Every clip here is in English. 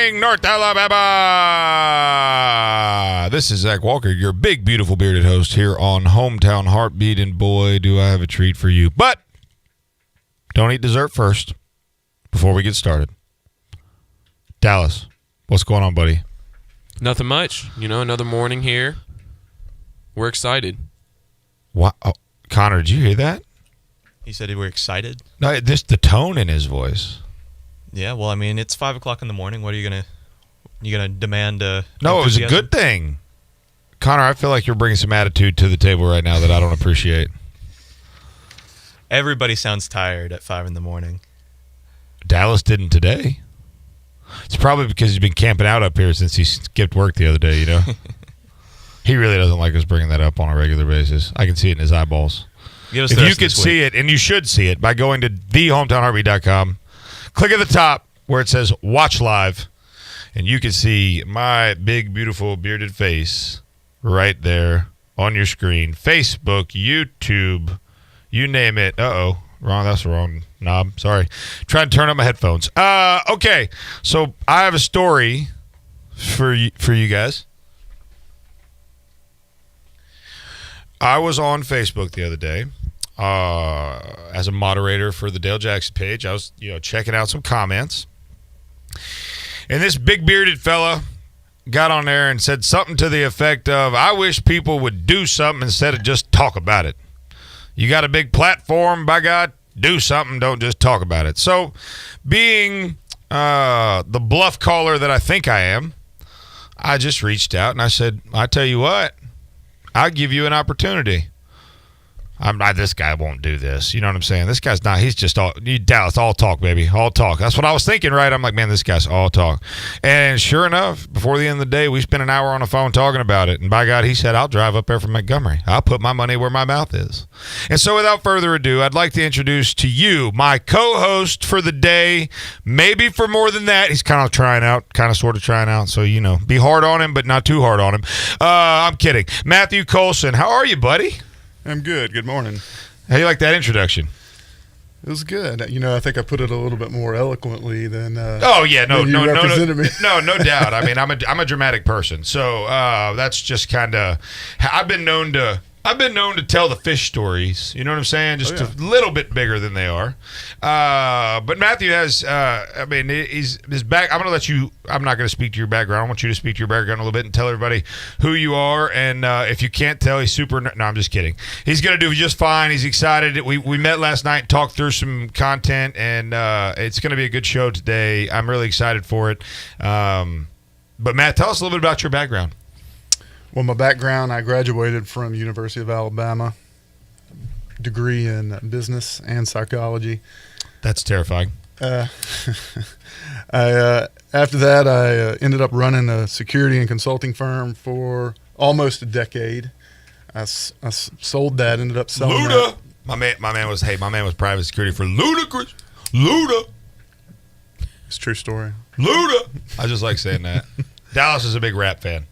morning, North Alabama. This is Zach Walker, your big, beautiful, bearded host here on Hometown Heartbeat. And boy, do I have a treat for you. But don't eat dessert first before we get started. Dallas, what's going on, buddy? Nothing much. Another morning here. We're excited. What? Oh, Connor, did you hear that? He said we're excited. No, just the tone in his voice. Yeah, well, I mean, it's 5 o'clock in the morning. What are you gonna demand? No, it was a good thing. Connor, I feel like you're bringing some attitude to the table right now that I don't appreciate. Everybody sounds tired at 5 in the morning. Dallas didn't today. It's probably because he's been camping out up here since he skipped work the other day, He really doesn't like us bringing that up on a regular basis. I can see it in his eyeballs. If you could see it, and you should see it, by going to thehometownheartbeat.com, click at the top where it says Watch Live, and you can see my big, beautiful, bearded face right there on your screen. Facebook, YouTube, you name it. Uh-oh. Wrong. That's the wrong knob. Sorry. Trying to turn up my headphones. Okay. So I have a story for you guys. I was on Facebook the other day as a moderator for the Dale Jackson page. I was, checking out some comments. And this big bearded fella got on there and said something to the effect of, I wish people would do something instead of just talk about it. You got a big platform, by God, do something, don't just talk about it. So being the bluff caller that I think I am, I just reached out and I said, I tell you what, I'll give you an opportunity. This guy won't do this. You know what I'm saying? This guy's not. He's just Dallas, all talk, baby. All talk. That's what I was thinking, right? I'm like, man, this guy's all talk. And sure enough, before the end of the day, we spent an hour on the phone talking about it. And by God, he said, I'll drive up there from Montgomery. I'll put my money where my mouth is. And so without further ado, I'd like to introduce to you my co-host for the day, maybe for more than that. He's kind of sort of trying out. So, be hard on him, but not too hard on him. I'm kidding. Matthew Colson, how are you, buddy? I'm good. Good morning. How do you like that introduction? It was good. I think I put it a little bit more eloquently than. No represented me. No doubt. I mean, I'm a dramatic person, so that's just kind of. I've been known to tell the fish stories. You know what I'm saying? Just a little bit bigger than they are. But Matthew has. He's his back. I'm not going to speak to your background. I want you to speak to your background a little bit and tell everybody who you are. And if you can't tell, he's super. No, I'm just kidding. He's going to do just fine. He's excited. We met last night and talked through some content, and it's going to be a good show today. I'm really excited for it. But Matt, tell us a little bit about your background. Well, my background, I graduated from University of Alabama, degree in business and psychology. That's terrifying. After that, I ended up running a security and consulting firm for almost a decade. I sold that, ended up selling Luda. that. My man was private security for Ludacris. Luda. It's a true story. Luda. I just like saying that. Dallas is a big rap fan.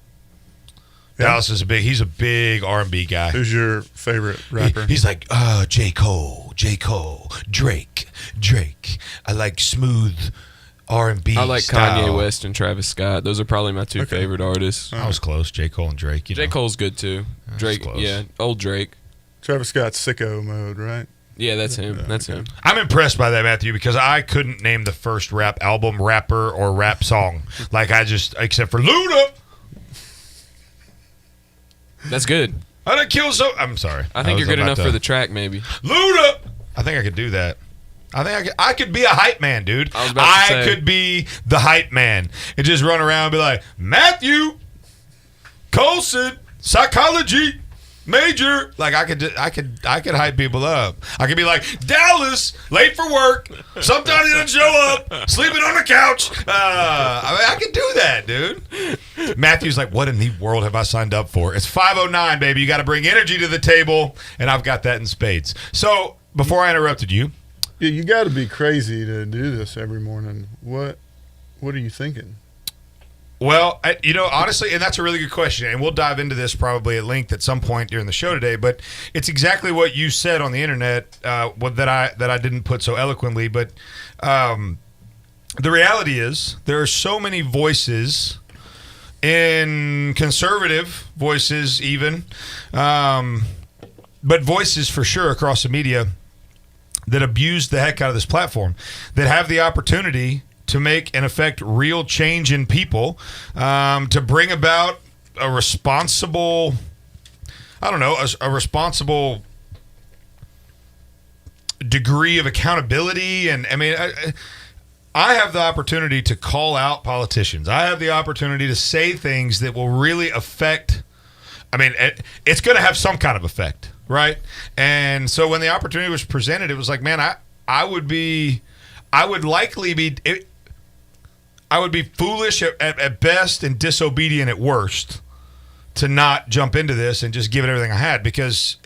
Yeah. Dallas is he's a big R&B guy. Who's your favorite rapper? He's like, J. Cole, Drake. I like smooth R&B I like style. Kanye West and Travis Scott. Those are probably my two favorite artists. I was close, J. Cole and Drake. J. Cole's good too. Drake, close. yeah, old Drake. Travis Scott's sicko mode, right? Yeah, that's him. That's him. I'm impressed by that, Matthew, because I couldn't name the first rap album, rapper, or rap song. Except for Luda. That's good. I done killed I'm sorry. I think you're good enough for the track, maybe. Luda. I think I could do that. I think I could be a hype man, dude. I could be the hype man and just run around and be like, Matthew Colson, psychology major. Like I could hype people up. I could be like, Dallas, late for work. Sometimes he doesn't show up. Sleeping on the couch. I could do that, dude. Matthew's like, what in the world have I signed up for? It's 5:09, baby. You got to bring energy to the table, and I've got that in spades. So before I interrupted you, Yeah, you got to be crazy to do this every morning. What are you thinking? Well, honestly, and that's a really good question, and we'll dive into this probably at length at some point during the show today. But it's exactly what you said on the internet that I didn't put so eloquently. But the reality is there are so many voices, in conservative voices even, but voices for sure across the media that abuse the heck out of this platform, that have the opportunity to make and affect real change in people, to bring about a responsible, a responsible degree of accountability. And I mean, I have the opportunity to call out politicians. I have the opportunity to say things that will really affect, it's going to have some kind of effect, right? And so when the opportunity was presented, it was like, man, I would be foolish at best and disobedient at worst to not jump into this and just give it everything I had, because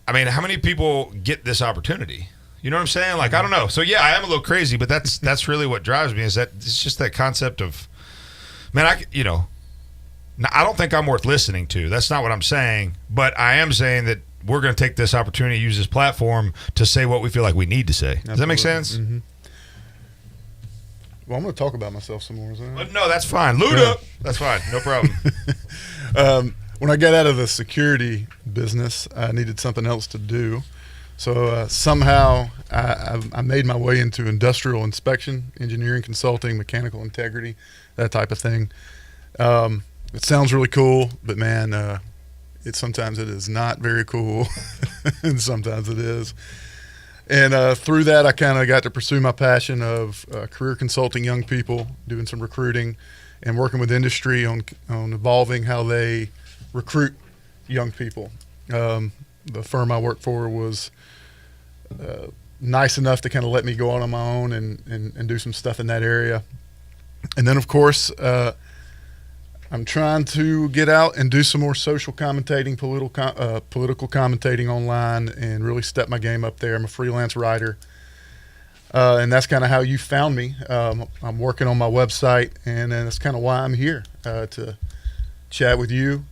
how many people get this opportunity? You know what I'm saying? Like, I don't know. So yeah, I am a little crazy, but that's really what drives me, is that it's just that concept of, man, I don't think I'm worth listening to. That's not what I'm saying, but I am saying that we're going to take this opportunity to use this platform to say what we feel like we need to say. Does that make sense? Mm-hmm. Well, I'm going to talk about myself some more. No, that's fine. Loot up. That's fine. No problem. When I got out of the security business, I needed something else to do. So somehow I made my way into industrial inspection, engineering consulting, mechanical integrity, that type of thing. It sounds really cool, but man, sometimes it is not very cool, and sometimes it is. And through that, I kind of got to pursue my passion of career consulting young people, doing some recruiting, and working with industry on evolving how they recruit young people. The firm I worked for was nice enough to kind of let me go out on my own and do some stuff in that area. And then, of course, I'm trying to get out and do some more social commentating, political commentating online, and really step my game up there. I'm a freelance writer, and that's kind of how you found me. I'm working on my website, and that's kind of why I'm here, to chat with you,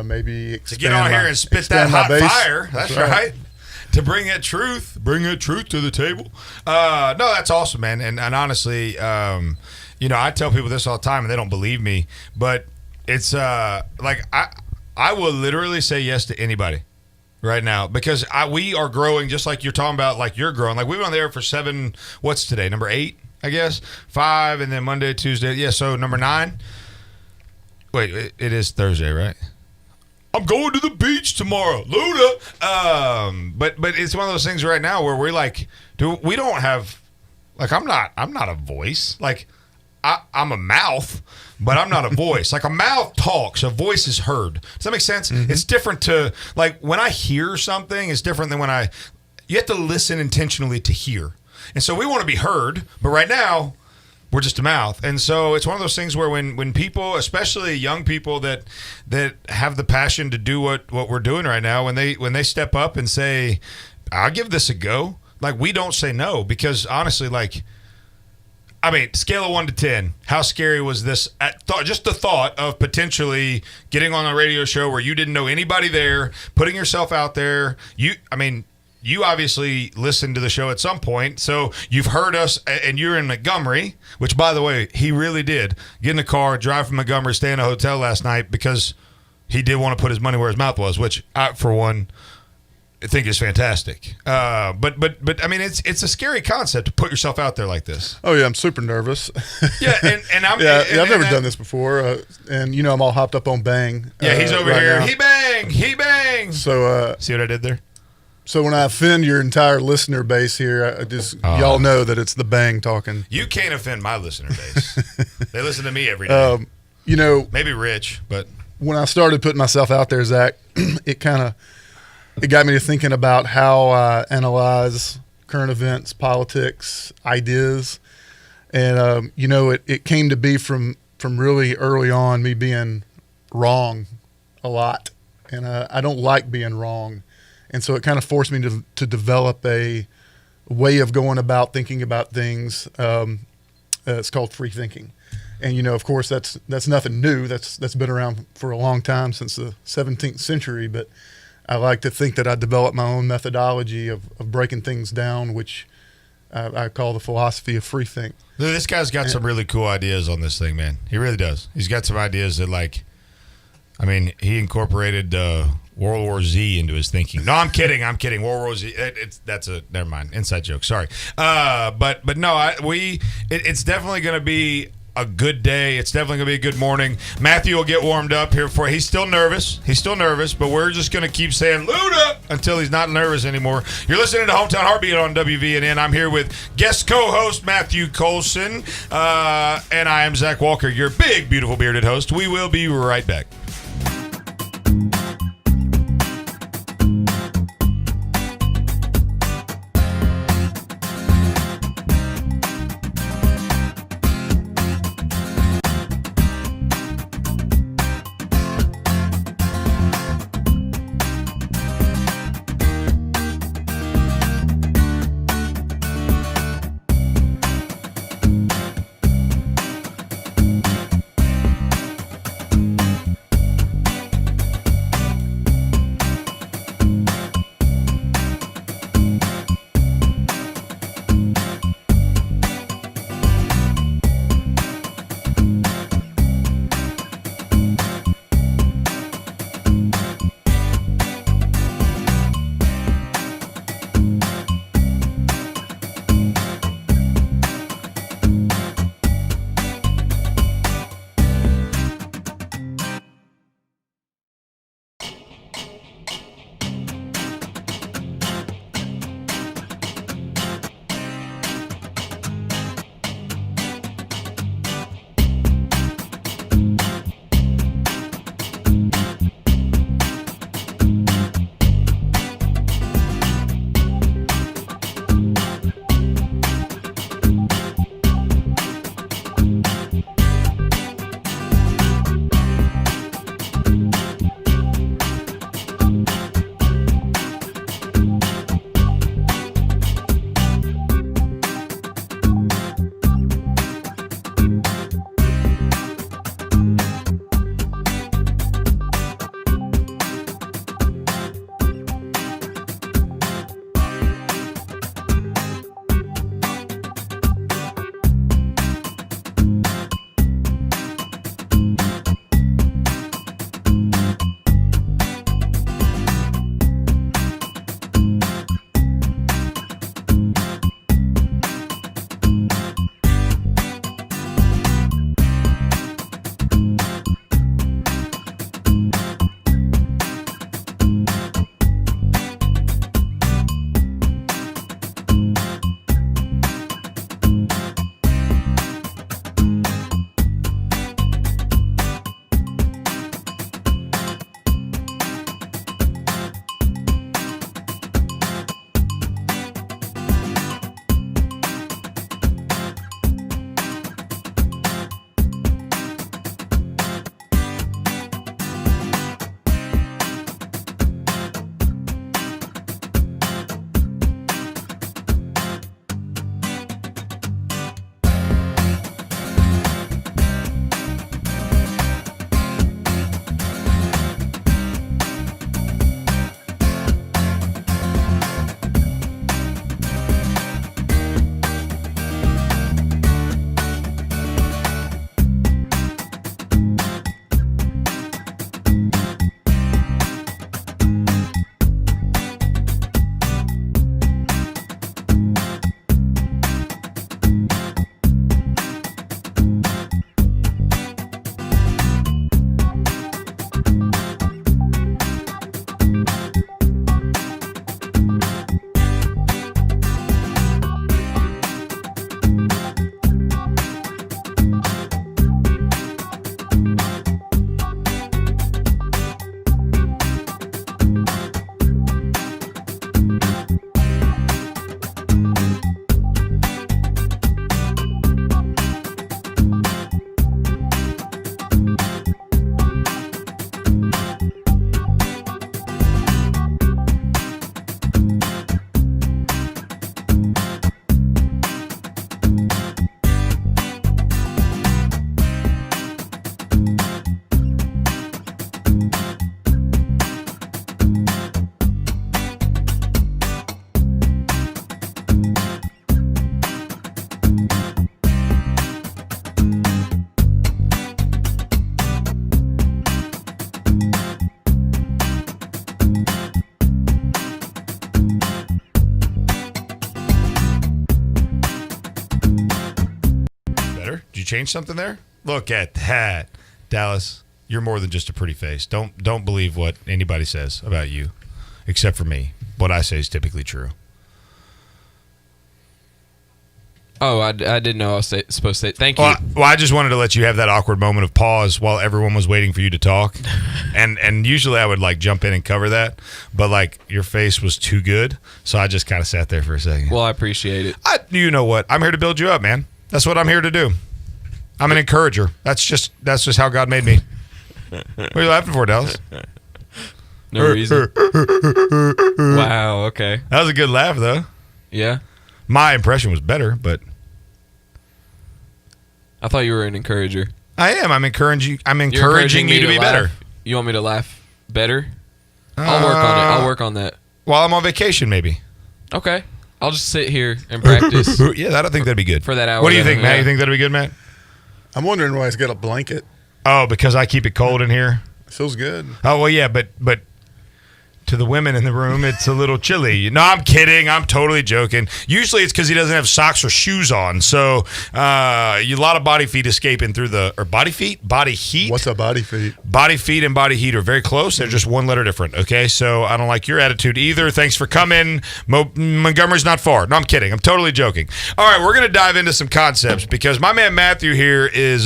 maybe expand to get on here and spit that hot fire. That's right. To bring that truth to the table. No, that's awesome, man. And honestly, I tell people this all the time, and they don't believe me, but it's like I will literally say yes to anybody right now, because we are growing just like you're talking about, like you're growing. Like we were on there for 7. What's today? Number 8, I guess. 5, and then Monday, Tuesday. Yeah, so number 9. Wait, it is Thursday, right? I'm going to the beach tomorrow, Luda. But it's one of those things right now where we're like, dude, we don't have, like, I'm not a voice. Like, I'm a mouth, but I'm not a voice. Like, a mouth talks, a voice is heard. Does that make sense? Mm-hmm. It's different to, like, when I hear something, it's different than you have to listen intentionally to hear. And so we want to be heard, but right now, we're just a mouth. And so it's one of those things where when people, especially young people that have the passion to do what we're doing right now, when they step up and say, I'll give this a go, like, we don't say no, because honestly, like, scale of 1 to 10, how scary was this? Just the thought of potentially getting on a radio show where you didn't know anybody there, putting yourself out there. You obviously listened to the show at some point, so you've heard us, and you're in Montgomery, which, by the way, he really did get in the car, drive from Montgomery, stay in a hotel last night because he did want to put his money where his mouth was, which I, for one, think is fantastic. But it's a scary concept to put yourself out there like this. Oh yeah, I'm super nervous. Yeah, and I'm I've never done this before, and I'm all hopped up on Bang. Yeah, he's over right here. now. He bang. So see what I did there? So when I offend your entire listener base here, I just y'all know that it's the Bang talking. You can't offend my listener base. They listen to me every day. Maybe Rich, but when I started putting myself out there, Zach, it got me to thinking about how I analyze current events, politics, ideas, and it came to be from really early on me being wrong a lot, and I don't like being wrong. And so it kind of forced me to develop a way of going about thinking about things. It's called free thinking. And, of course, that's nothing new. That's been around for a long time, since the 17th century. But I like to think that I developed my own methodology of breaking things down, which I call the philosophy of free think. This guy's got some really cool ideas on this thing, man. He really does. He's got some ideas that, like, I mean, he incorporated World War Z into his thinking. No, I'm kidding. World War Z. Never mind. Inside joke. Sorry. But no, it's definitely going to be a good day. It's definitely going to be a good morning. Matthew will get warmed up here for. He's still nervous, but we're just going to keep saying Luda until he's not nervous anymore. You're listening to Hometown Heartbeat on WVNN. I'm here with guest co-host Matthew Colson, and I am Zach Walker, your big, beautiful bearded host. We will be right back. change something there? Look at that, Dallas. You're more than just a pretty face. Don't believe what anybody says about you, except for me. What I say is typically true. Oh, I didn't know I was supposed to say. Thank you. Well, I just wanted to let you have that awkward moment of pause while everyone was waiting for you to talk, and usually I would like jump in and cover that, but like your face was too good, so I just kind of sat there for a second. Well, I appreciate it. You know what? I'm here to build you up, man. That's what I'm here to do. I'm an encourager. That's just how God made me. What are you laughing for, Dallas? No reason. Wow. Okay. That was a good laugh, though. Yeah. My impression was better, but I thought you were an encourager. I am. I'm encouraging You're you to be laugh. better. You want me to laugh better? I'll work on it. I'll work on that. While I'm on vacation, maybe. Okay. I'll just sit here and practice Yeah, I don't think that'd be good. for that hour. What do you think, Matt? Yeah. You think that'd be good, Matt? I'm wondering why he's got a blanket. Oh, because I keep it cold in here. Feels good. Oh, well, yeah, but to the women in the room, it's a little chilly. No, I'm kidding. I'm totally joking. Usually it's because he doesn't have socks or shoes on. So a lot of body feet escaping through body heat? What's a body feet? Body feet and body heat are very close. They're just one letter different, okay? So I don't like your attitude either. Thanks for coming. Montgomery's not far. No, I'm kidding. I'm totally joking. All right, we're going to dive into some concepts because my man Matthew here is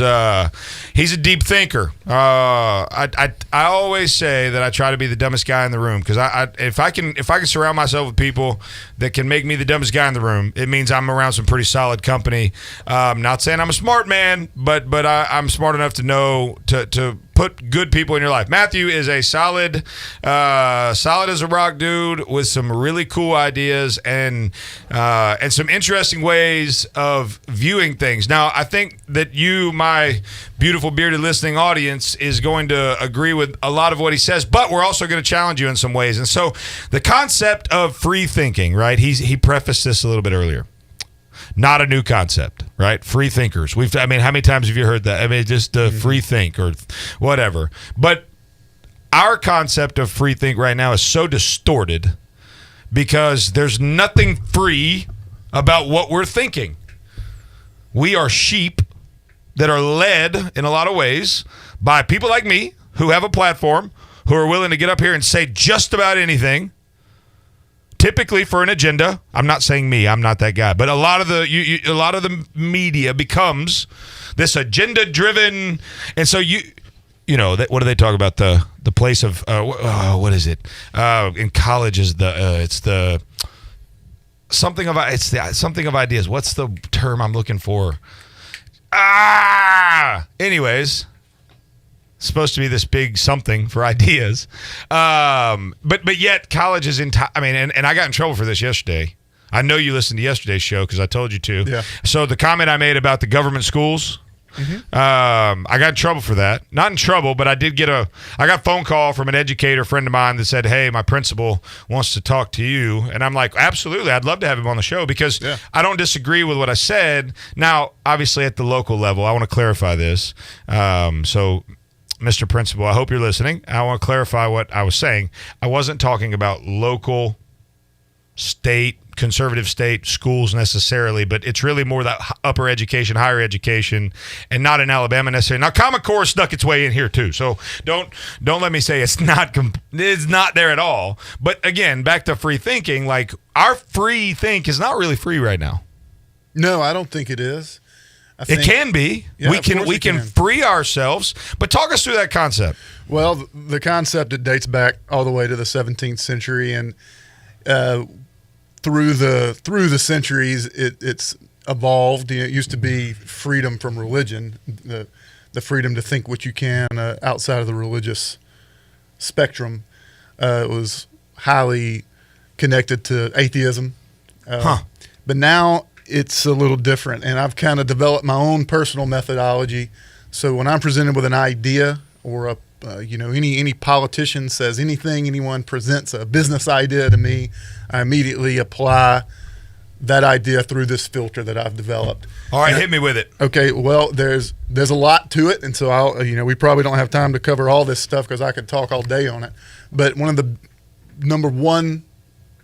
he's a deep thinker. I always say that I try to be the dumbest guy in the room because if I can surround myself with people that can make me the dumbest guy in the room, it means I'm around some pretty solid company. Not saying I'm a smart man, but I'm smart enough to know to put good people in your life. Matthew is a solid as a rock dude with some really cool ideas and some interesting ways of viewing things. Now, I think that you, my beautiful bearded listening audience, is going to agree with a lot of what he says, but we're also going to challenge you in some ways. And so the concept of free thinking, right? He prefaced this a little bit earlier. Not a new concept, right? Free thinkers. How many times have you heard that? I mean, just free think or whatever. But our concept of free think right now is so distorted because there's nothing free about what we're thinking. We are sheep that are led in a lot of ways by people like me who have a platform, who are willing to get up here and say just about anything, typically for an agenda. I'm not saying me, I'm not that guy, but a lot of the media becomes this agenda driven, and so what do they talk about, the place of what is it in college is something of ideas. What's the term I'm looking for? Anyways, supposed to be this big something for ideas, but yet college is and I got in trouble for this yesterday. I know you listened to yesterday's show because I told you to. Yeah. So the comment I made about the government schools, I got in trouble for that. Not in trouble, but I got a phone call from an educator friend of mine that said, "Hey, my principal wants to talk to you," and I'm like, "Absolutely, I'd love to have him on the show because I don't disagree with what I said." Now, obviously, at the local level, I want to clarify this. So, Mr. Principal, I hope you're listening. I want to clarify what I was saying. I wasn't talking about local, state, conservative state schools necessarily, but it's really more that upper education, higher education, and not in Alabama necessarily. Now, Common Core snuck its way in here too, so don't let me say it's not there at all. But again, back to free thinking, like our free think is not really free right now. No, I don't think it is. It can be. Yeah, we can free ourselves, but talk us through that concept. Well, the concept, it dates back all the way to the 17th century, and through the centuries, it's evolved. It used to be freedom from religion, the freedom to think what you can outside of the religious spectrum. It was highly connected to atheism, but now it's a little different, and I've kind of developed my own personal methodology. So when I'm presented with an idea or any politician says anything, anyone presents a business idea to me, I immediately apply that idea through this filter that I've developed. All right, hit me with it. Okay, well, there's a lot to it, and so we probably don't have time to cover all this stuff because I could talk all day on it. But one of the number one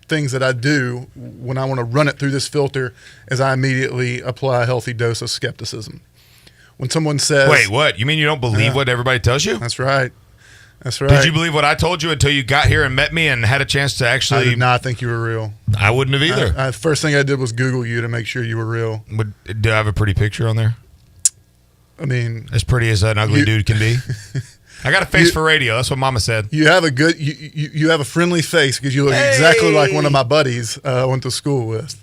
things that I do when I want to run it through this filter is I immediately apply a healthy dose of skepticism. when someone says, Wait, what? You mean you don't believe what everybody tells you? That's right. That's right. Did you believe what I told you until you got here and met me and had a chance to I actually? did not think you were real. I wouldn't have either. First thing I did was Google you to make sure you were real. Do I have a pretty picture on there? I mean, As pretty as an ugly dude can be. I got a face for radio. That's what Mama said. you have a good, you have a friendly face because you look exactly like one of my buddies I went to school with.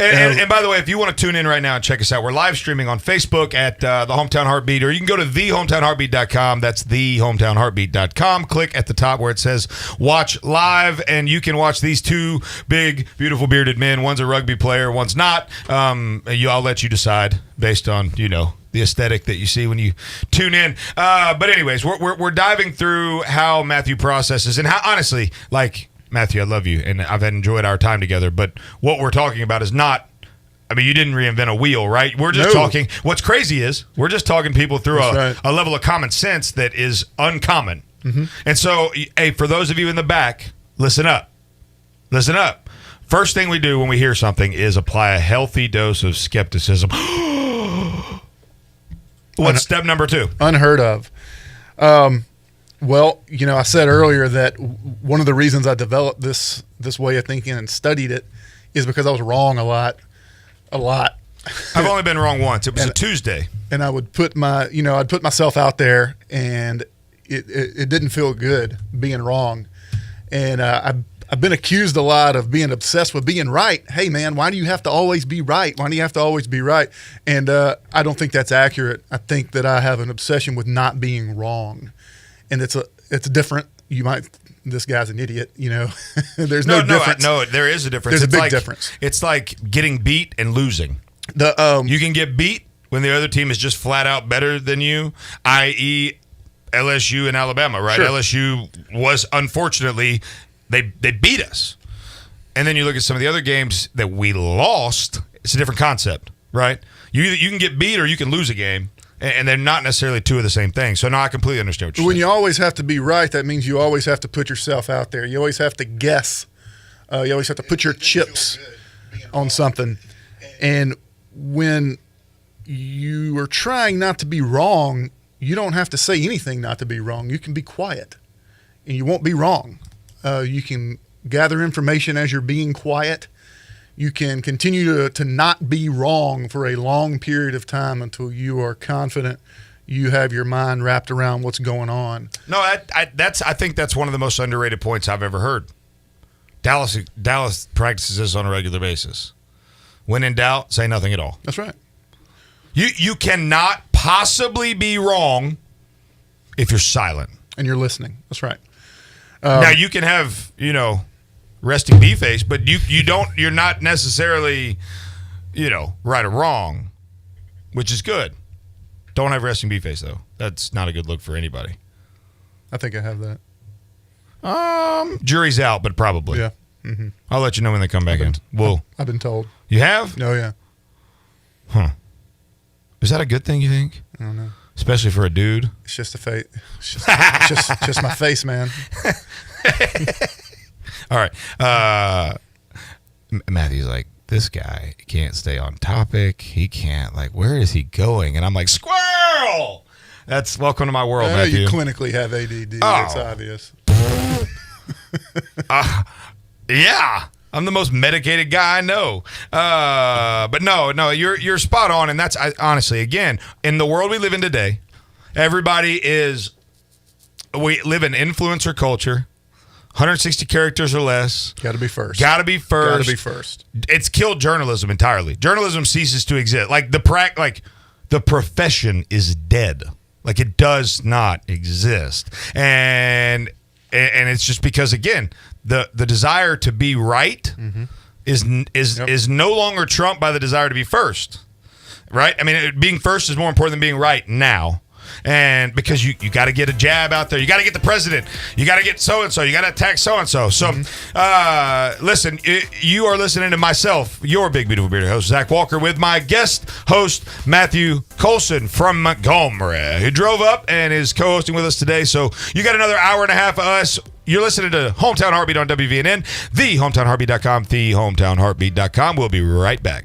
And by the way, if you want to tune in right now and check us out, we're live streaming on Facebook at The Hometown Heartbeat, or you can go to thehometownheartbeat.com. That's thehometownheartbeat.com. Click at the top where it says Watch Live, and you can watch these two big, beautiful bearded men. One's a rugby player, one's not. I'll let you decide based on, the aesthetic that you see when you tune in. But anyways, we're diving through how Matthew processes and how, honestly, Matthew, I love you, and I've enjoyed our time together, but what we're talking about is not, you didn't reinvent a wheel, right? We're just talking, what's crazy is, we're just talking people through a level of common sense that is uncommon. Mm-hmm. And so, hey, for those of you in the back, listen up. Listen up. First thing we do when we hear something is apply a healthy dose of skepticism. What's step number 2? Unheard of. Well, I said earlier that one of the reasons I developed this way of thinking and studied it is because I was wrong a lot. I've only been wrong once. It was a Tuesday. And I would put I'd put myself out there, and it didn't feel good being wrong. And I've been accused a lot of being obsessed with being right. Hey, man, why do you have to always be right? Why do you have to always be right? And I don't think that's accurate. I think that I have an obsession with not being wrong. And it's different. This guy's an idiot, There's no difference. No, there is a difference. There's a big difference. It's like getting beat and losing. You can get beat when the other team is just flat out better than you, i.e. LSU and Alabama, right? Sure. LSU was, unfortunately, they beat us. And then you look at some of the other games that we lost, it's a different concept, right? You can get beat or you can lose a game. And they're not necessarily two of the same thing. So, no, I completely understand what you're saying. When you always have to be right, that means you always have to put yourself out there. You always have to guess. You always have to put your chips on something. And when you are trying not to be wrong, you don't have to say anything not to be wrong. You can be quiet, and you won't be wrong. You can gather information as you're being quiet. You can continue to not be wrong for a long period of time until you are confident you have your mind wrapped around what's going on. No, I think that's one of the most underrated points I've ever heard. Dallas practices this on a regular basis. When in doubt, say nothing at all. That's right. You cannot possibly be wrong if you're silent. And you're listening. That's right. Now you can have, resting bee face, but you're not necessarily, right or wrong, which is good. Don't have resting bee face though. That's not a good look for anybody. I think I have that. Jury's out, but probably. Yeah. Mm-hmm. I'll let you know when they come back in. I've been told. You have? Oh, yeah. Huh. Is that a good thing, you think? I don't know. Especially for a dude? It's just a face. It's just my face, man. All right. Matthew's like, this guy can't stay on topic. He can't, where is he going? And I'm like, squirrel! That's welcome to my world, Matthew. You clinically have ADD. It's obvious. Yeah. I'm the most medicated guy I know. But no, you're spot on. And that's, honestly, again, in the world we live in today, we live in influencer culture. 160 characters or less. Got to be first. It's killed journalism entirely. Journalism ceases to exist. The profession is dead. It does not exist. And it's just because, again, the desire to be right is no longer trumped by the desire to be first. Right? Being first is more important than being right now. And because you got to get a jab out there. You got to get the president. You got to get so-and-so. You got to attack so-and-so. So, listen, you are listening to myself, your big, beautiful, bearded host, Zach Walker, with my guest host, Matthew Colson from Montgomery, who drove up and is co-hosting with us today. So you got another hour and a half of us. You're listening to Hometown Heartbeat on WVNN, thehometownheartbeat.com, thehometownheartbeat.com. We'll be right back.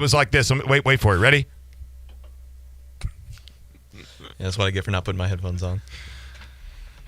was like this. Wait for it. Ready? Yeah, that's what I get for not putting my headphones on.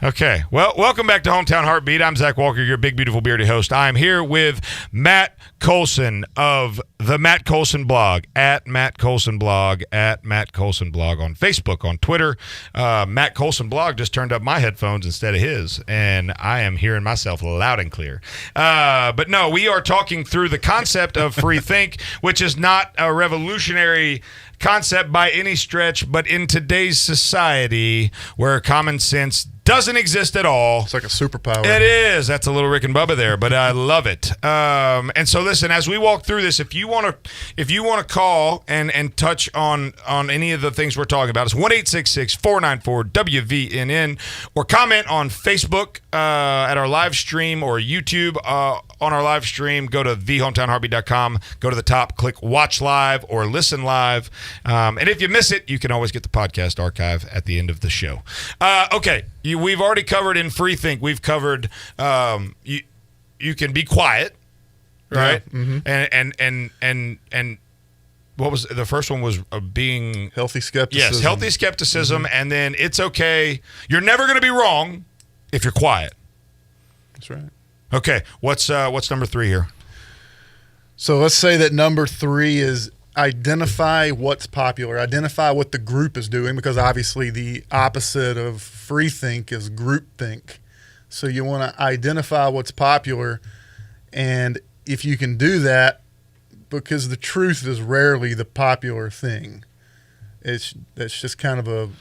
Okay. Well, welcome back to Hometown Heartbeat. I'm Zach Walker, your big, beautiful, bearded host. I'm here with Matt Colson of the Matt Colson blog, at Matt Colson blog, at Matt Colson blog on Facebook, on Twitter. Matt Colson blog just turned up my headphones instead of his, and I am hearing myself loud and clear. But no, we are talking through the concept of free think, which is not a revolutionary concept by any stretch, but in today's society where common sense doesn't exist at all. It's like a superpower. It is. That's a little Rick and Bubba there, but I love it. And so listen, as we walk through this, if you want to call and touch on any of the things we're talking about, it's 1-866-494-WVNN, or comment on Facebook at our live stream, or YouTube on our live stream. Go to thehometownheartbeat.com, go to the top, click watch live or listen live. And if you miss it, you can always get the podcast archive at the end of the show. Okay. We've already covered in free think. We've covered you can be quiet, right? Yeah. Mm-hmm. And what was the first one? Was being healthy skepticism. Yes, healthy skepticism, mm-hmm. And then it's okay. You're never going to be wrong if you're quiet. That's right. Okay, what's number 3 here? So let's say that number 3 is identify what's popular, identify what the group is doing, because obviously the opposite of free think is group think. So you want to identify what's popular, and if you can do that, because the truth is rarely the popular thing. That's just kind of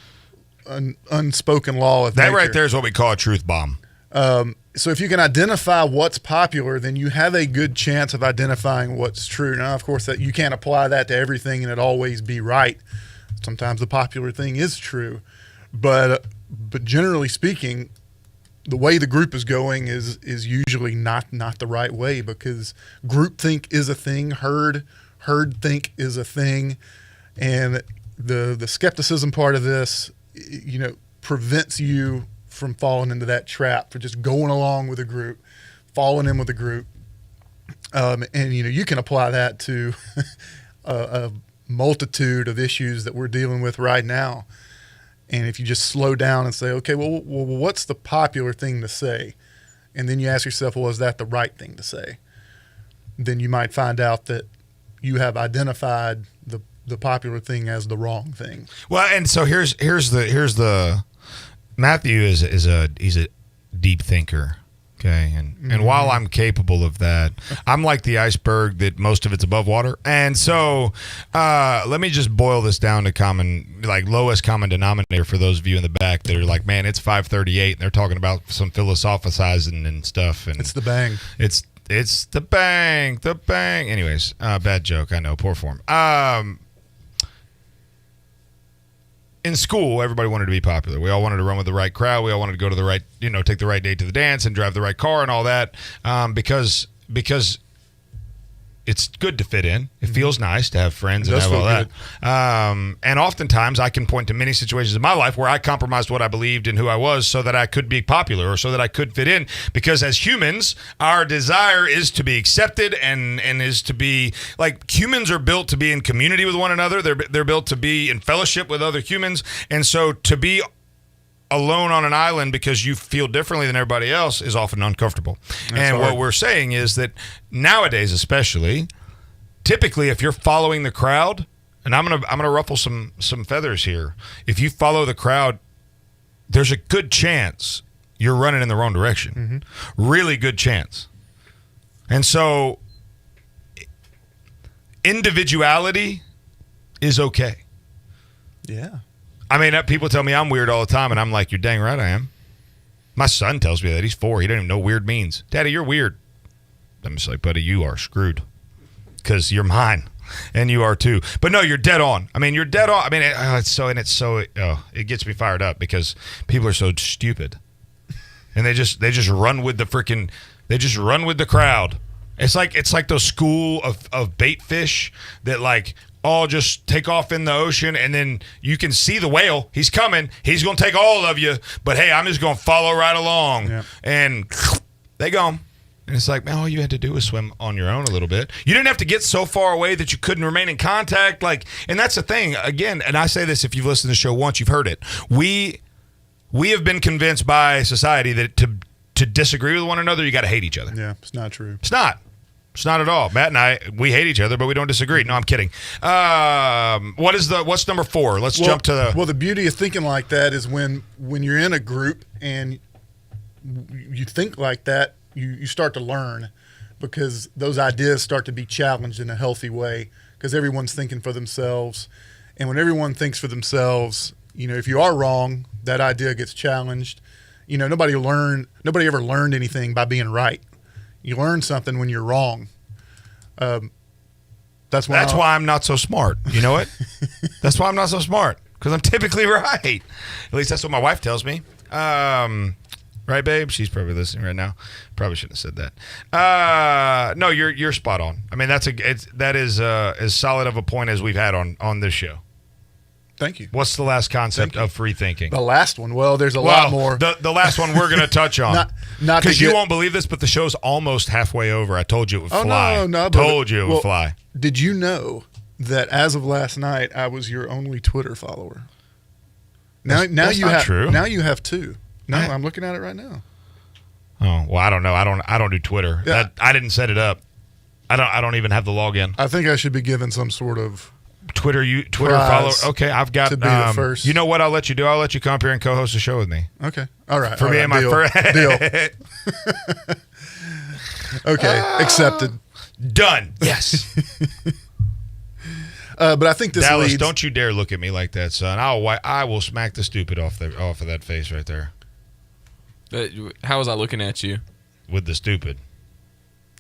an unspoken law of that nature. right there is what we call a truth bomb. So if you can identify what's popular, then you have a good chance of identifying what's true. Now, of course, that you can't apply that to everything and it always be right. Sometimes the popular thing is true, but generally speaking, the way the group is going is usually not the right way, because groupthink is a thing, herd think is a thing, and the skepticism part of this, prevents you from falling into that trap, for just going along with a group, falling in with a group. And you can apply that to a multitude of issues that we're dealing with right now. And if you just slow down and say, okay, well, what's the popular thing to say? And then you ask yourself, well, is that the right thing to say? Then you might find out that you have identified the popular thing as the wrong thing. Well, and so here's the Matthew he's a deep thinker, okay, and while I'm capable of that, I'm like the iceberg that most of it's above water, and so let me just boil this down to lowest common denominator for those of you in the back that are like, man, it's 5:38, and they're talking about some philosophizing and stuff, and it's the bang. It's the bang. Anyways, bad joke, I know, poor form. In school, everybody wanted to be popular. We all wanted to run with the right crowd. We all wanted to go to the right, take the right date to the dance and drive the right car and all that, because it's good to fit in. It feels nice to have friends and have all that. And oftentimes, I can point to many situations in my life where I compromised what I believed and who I was so that I could be popular, or so that I could fit in. Because as humans, our desire is to be accepted and is to be, like, humans are built to be in community with one another. They're built to be in fellowship with other humans. And so to be alone on an island because you feel differently than everybody else is often uncomfortable. And what we're saying is that nowadays, especially, typically if you're following the crowd, and I'm gonna ruffle some feathers here, if you follow the crowd, there's a good chance you're running in the wrong direction. Mm-hmm. Really good chance. And so individuality is okay. Yeah. I mean, people tell me I'm weird all the time, and I'm like, you're dang right I am. My son tells me that. He's 4. He doesn't even know weird means. Daddy, you're weird. I'm just like, buddy, you are screwed, because you're mine, and you are too. But no, you're dead on. I mean, you're dead on. I mean, it gets me fired up because people are so stupid, and they just run with the crowd. It's like those school of bait fish that, like, all just take off in the ocean, and then you can see the whale. He's coming. He's going to take all of you. But, hey, I'm just going to follow right along. Yeah. And they gone. And it's like, man, all you had to do was swim on your own a little bit. You didn't have to get so far away that you couldn't remain in contact. And that's the thing. Again, and I say this, if you've listened to the show once, you've heard it. We have been convinced by society that to disagree with one another, you got to hate each other. Yeah, it's not true. It's not. It's not at all. Matt and I, we hate each other, but we don't disagree. No, I'm kidding. What's number 4? Let's jump to the. Well, the beauty of thinking like that is when you're in a group and you think like that, you start to learn, because those ideas start to be challenged in a healthy way, because everyone's thinking for themselves. And when everyone thinks for themselves, if you are wrong, that idea gets challenged. Nobody ever learned anything by being right. You learn something when you're wrong. That's why I'm not so smart. You know what? That's why I'm not so smart, because I'm typically right. At least that's what my wife tells me. Right, babe? She's probably listening right now. Probably shouldn't have said that. No, you're spot on. I mean, that is as solid of a point as we've had on this show. Thank you. What's the last concept of free thinking? The last one. Well, there's a lot more. The last one we're going to touch on. not because you won't believe this, but the show's almost halfway over. I told you it would fly. No. Told you it would fly. Did you know that as of last night, I was your only Twitter follower? That's you have true. Now you have 2. No, I'm looking at it right now. Oh, well, I don't know. I don't do Twitter. Yeah. I didn't set it up. I don't even have the login. I think I should be given some sort of Twitter follow. Okay, I've got to be the first. You know what I'll let you do? I'll let you come up here and co-host a show with me. Okay. All right. For me and my first deal. Okay, accepted. Done. Yes. But I think this Dallas, leads. don't you dare look at me like that, son. I will smack the stupid off of that face right there. How was I looking at you? With the stupid.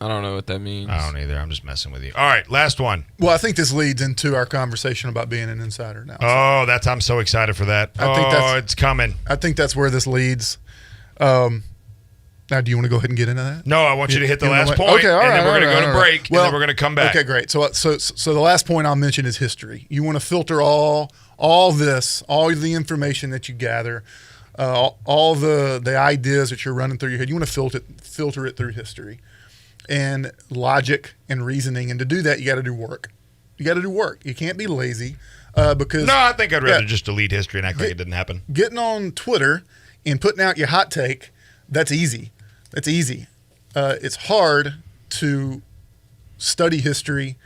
I don't know what that means. I don't either. I'm just messing with you. All right, last one. Well, I think this leads into our conversation about being an insider now. Oh, I'm so excited for that. It's coming. I think that's where this leads. Now, do you want to go ahead and get into that? No, I want you to hit the last point. Okay, all right. And then we're going to go to break, Well, and then we're going to come back. Okay, great. So the last point I'll mention is history. You want to filter all the information that you gather, all the ideas that you're running through your head. You want to filter it through history and logic and reasoning. And to do that, you got to do work. You can't be lazy because... No, I think I'd rather just delete history and act like it didn't happen. Getting on Twitter and putting out your hot take, that's easy. It's hard to study history.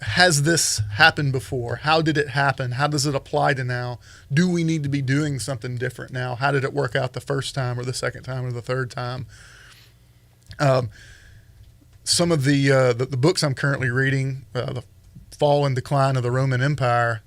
Has this happened before? How did it happen? How does it apply to now? Do we need to be doing something different now? How did it work out the first time or the second time or the third time? Some of the books I'm currently reading, The Fall and Decline of the Roman Empire,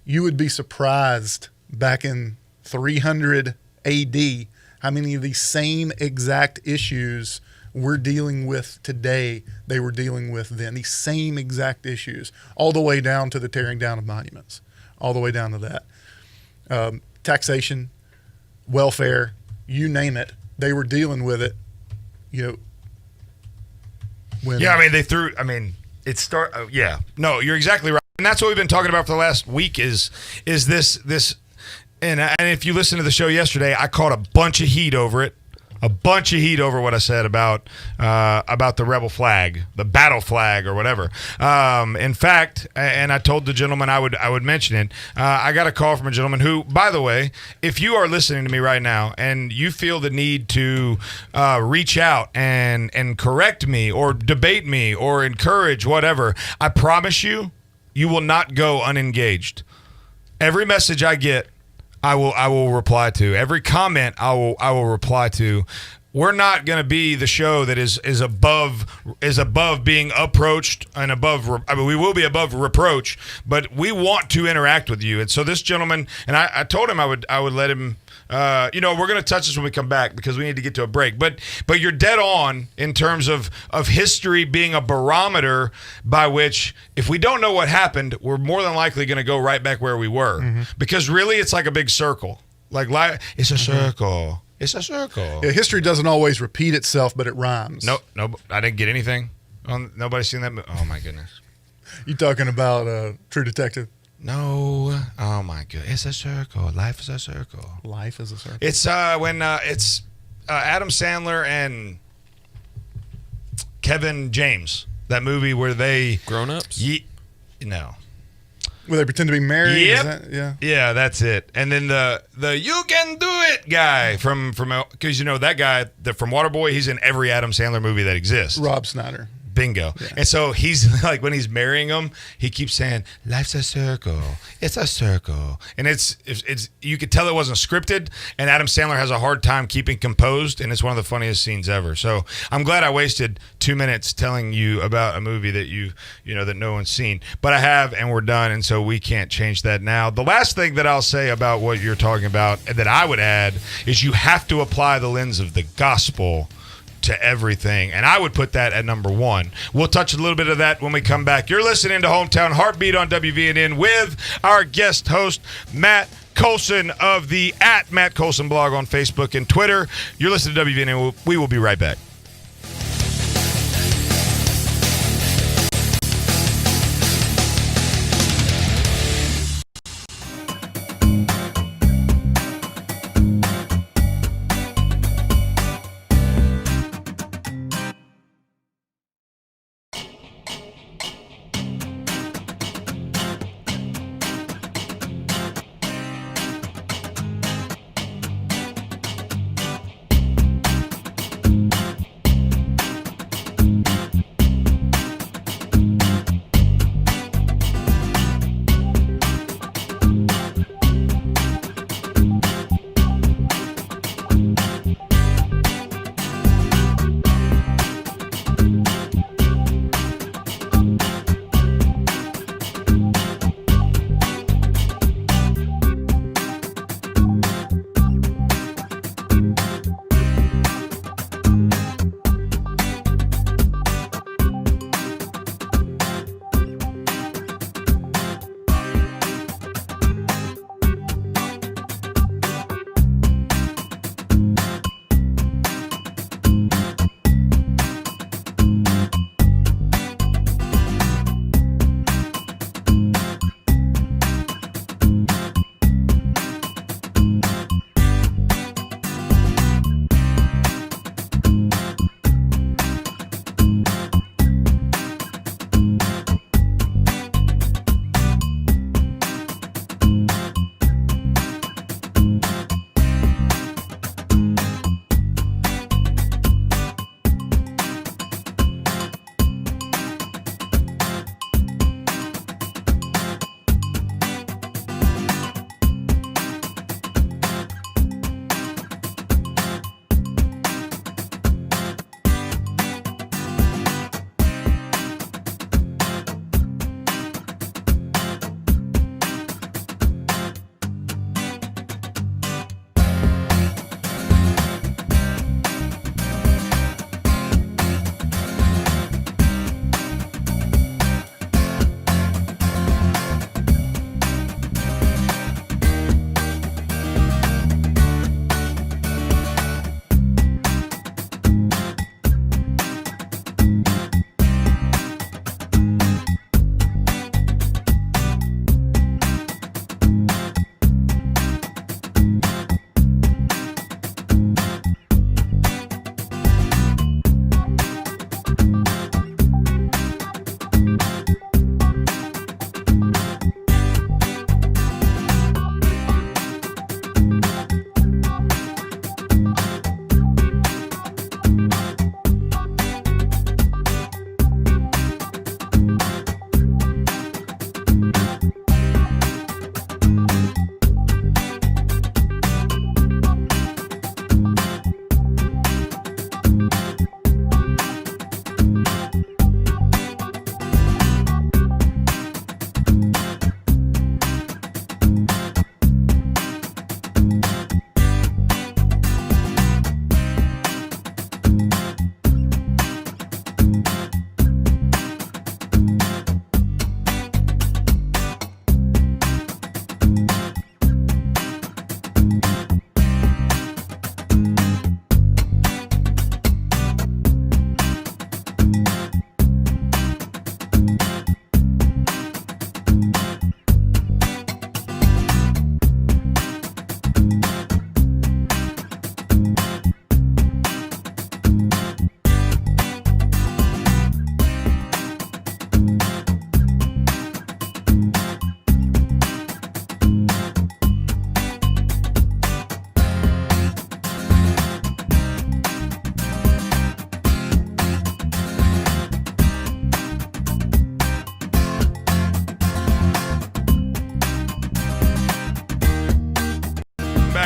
you would be surprised back in 300 AD how many of these same exact issues we're dealing with today they were dealing with then. These same exact issues, all the way down to the tearing down of monuments, all the way down to that. Taxation, welfare, you name it, they were dealing with it. No, you're exactly right. And that's what we've been talking about for the last week is this. And if you listened to the show yesterday, I caught a bunch of heat over it. What I said about the rebel flag, the battle flag, or whatever. In fact, and I told the gentleman I would mention it. I got a call from a gentleman who, by the way, if you are listening to me right now and you feel the need to reach out and correct me or debate me or encourage whatever, I promise you will not go unengaged. Every message I get, I will reply to. Every comment I will reply to. We're not going to be the show that is above being approached and above. I mean, we will be above reproach, but we want to interact with you. And so this gentleman, and I told him I would let him. We're going to touch this when we come back because we need to get to a break. But you're dead on in terms of history being a barometer by which, if we don't know what happened, we're more than likely going to go right back where we were. Mm-hmm. Because really, it's like a big circle. It's a circle. It's a circle. Yeah, history doesn't always repeat itself, but it rhymes. No, I didn't get anything. Nobody's seen that. Oh my goodness. You talking about True Detective? No. Oh my god. It's a circle. Life is a circle. Life is a circle. It's when it's Adam Sandler and Kevin James. That movie where they Grown Ups? No. Where they pretend to be married. Is Yep. that- yeah. Yeah, that's it. And then the you can do it guy from because you know that guy from Waterboy, he's in every Adam Sandler movie that exists. Rob Snyder. Bingo. And so he's like, when he's marrying him, he keeps saying, "Life's a circle. It's a circle." And it's you could tell it wasn't scripted. And Adam Sandler has a hard time keeping composed, and it's one of the funniest scenes ever. So I'm glad I wasted 2 minutes telling you about a movie that you know that no one's seen, but I have, and we're done, and so we can't change that now. The last thing that I'll say about what you're talking about that I would add is you have to apply the lens of the gospel to everything, and I would put that at number one. We'll touch a little bit of that when we come back. You're listening to Hometown Heartbeat on WVNN with our guest host, Matt Colson of the @Matt Colson blog on Facebook and Twitter. You're listening to WVNN. We will be right back.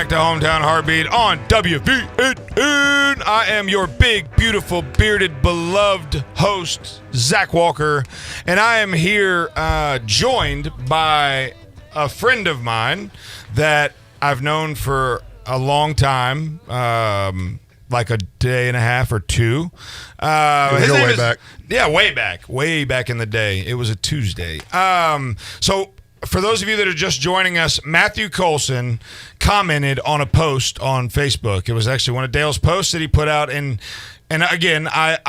back to Hometown Heartbeat on WVNN. I am your big, beautiful, bearded, beloved host, Zach Walker, and I am here joined by a friend of mine that I've known for a long time, like a day and a half or two. His name is, back. Yeah, way back in the day. It was a Tuesday. So for those of you that are just joining us, Matthew Colson commented on a post on Facebook. It was actually one of Dale's posts that he put out, and again, I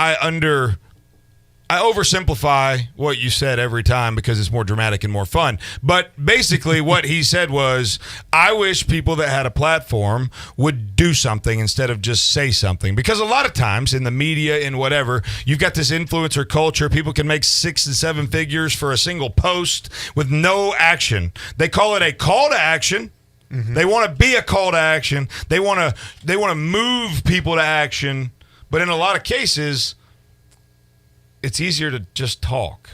oversimplify what you said every time because it's more dramatic and more fun. But basically what he said was, I wish people that had a platform would do something instead of just say something. Because a lot of times in the media and whatever, you've got this influencer culture. People can make 6 and 7 figures for a single post with no action. They call it a call to action. Mm-hmm. They want to be a call to action. They want to move people to action. But in a lot of cases, it's easier to just talk.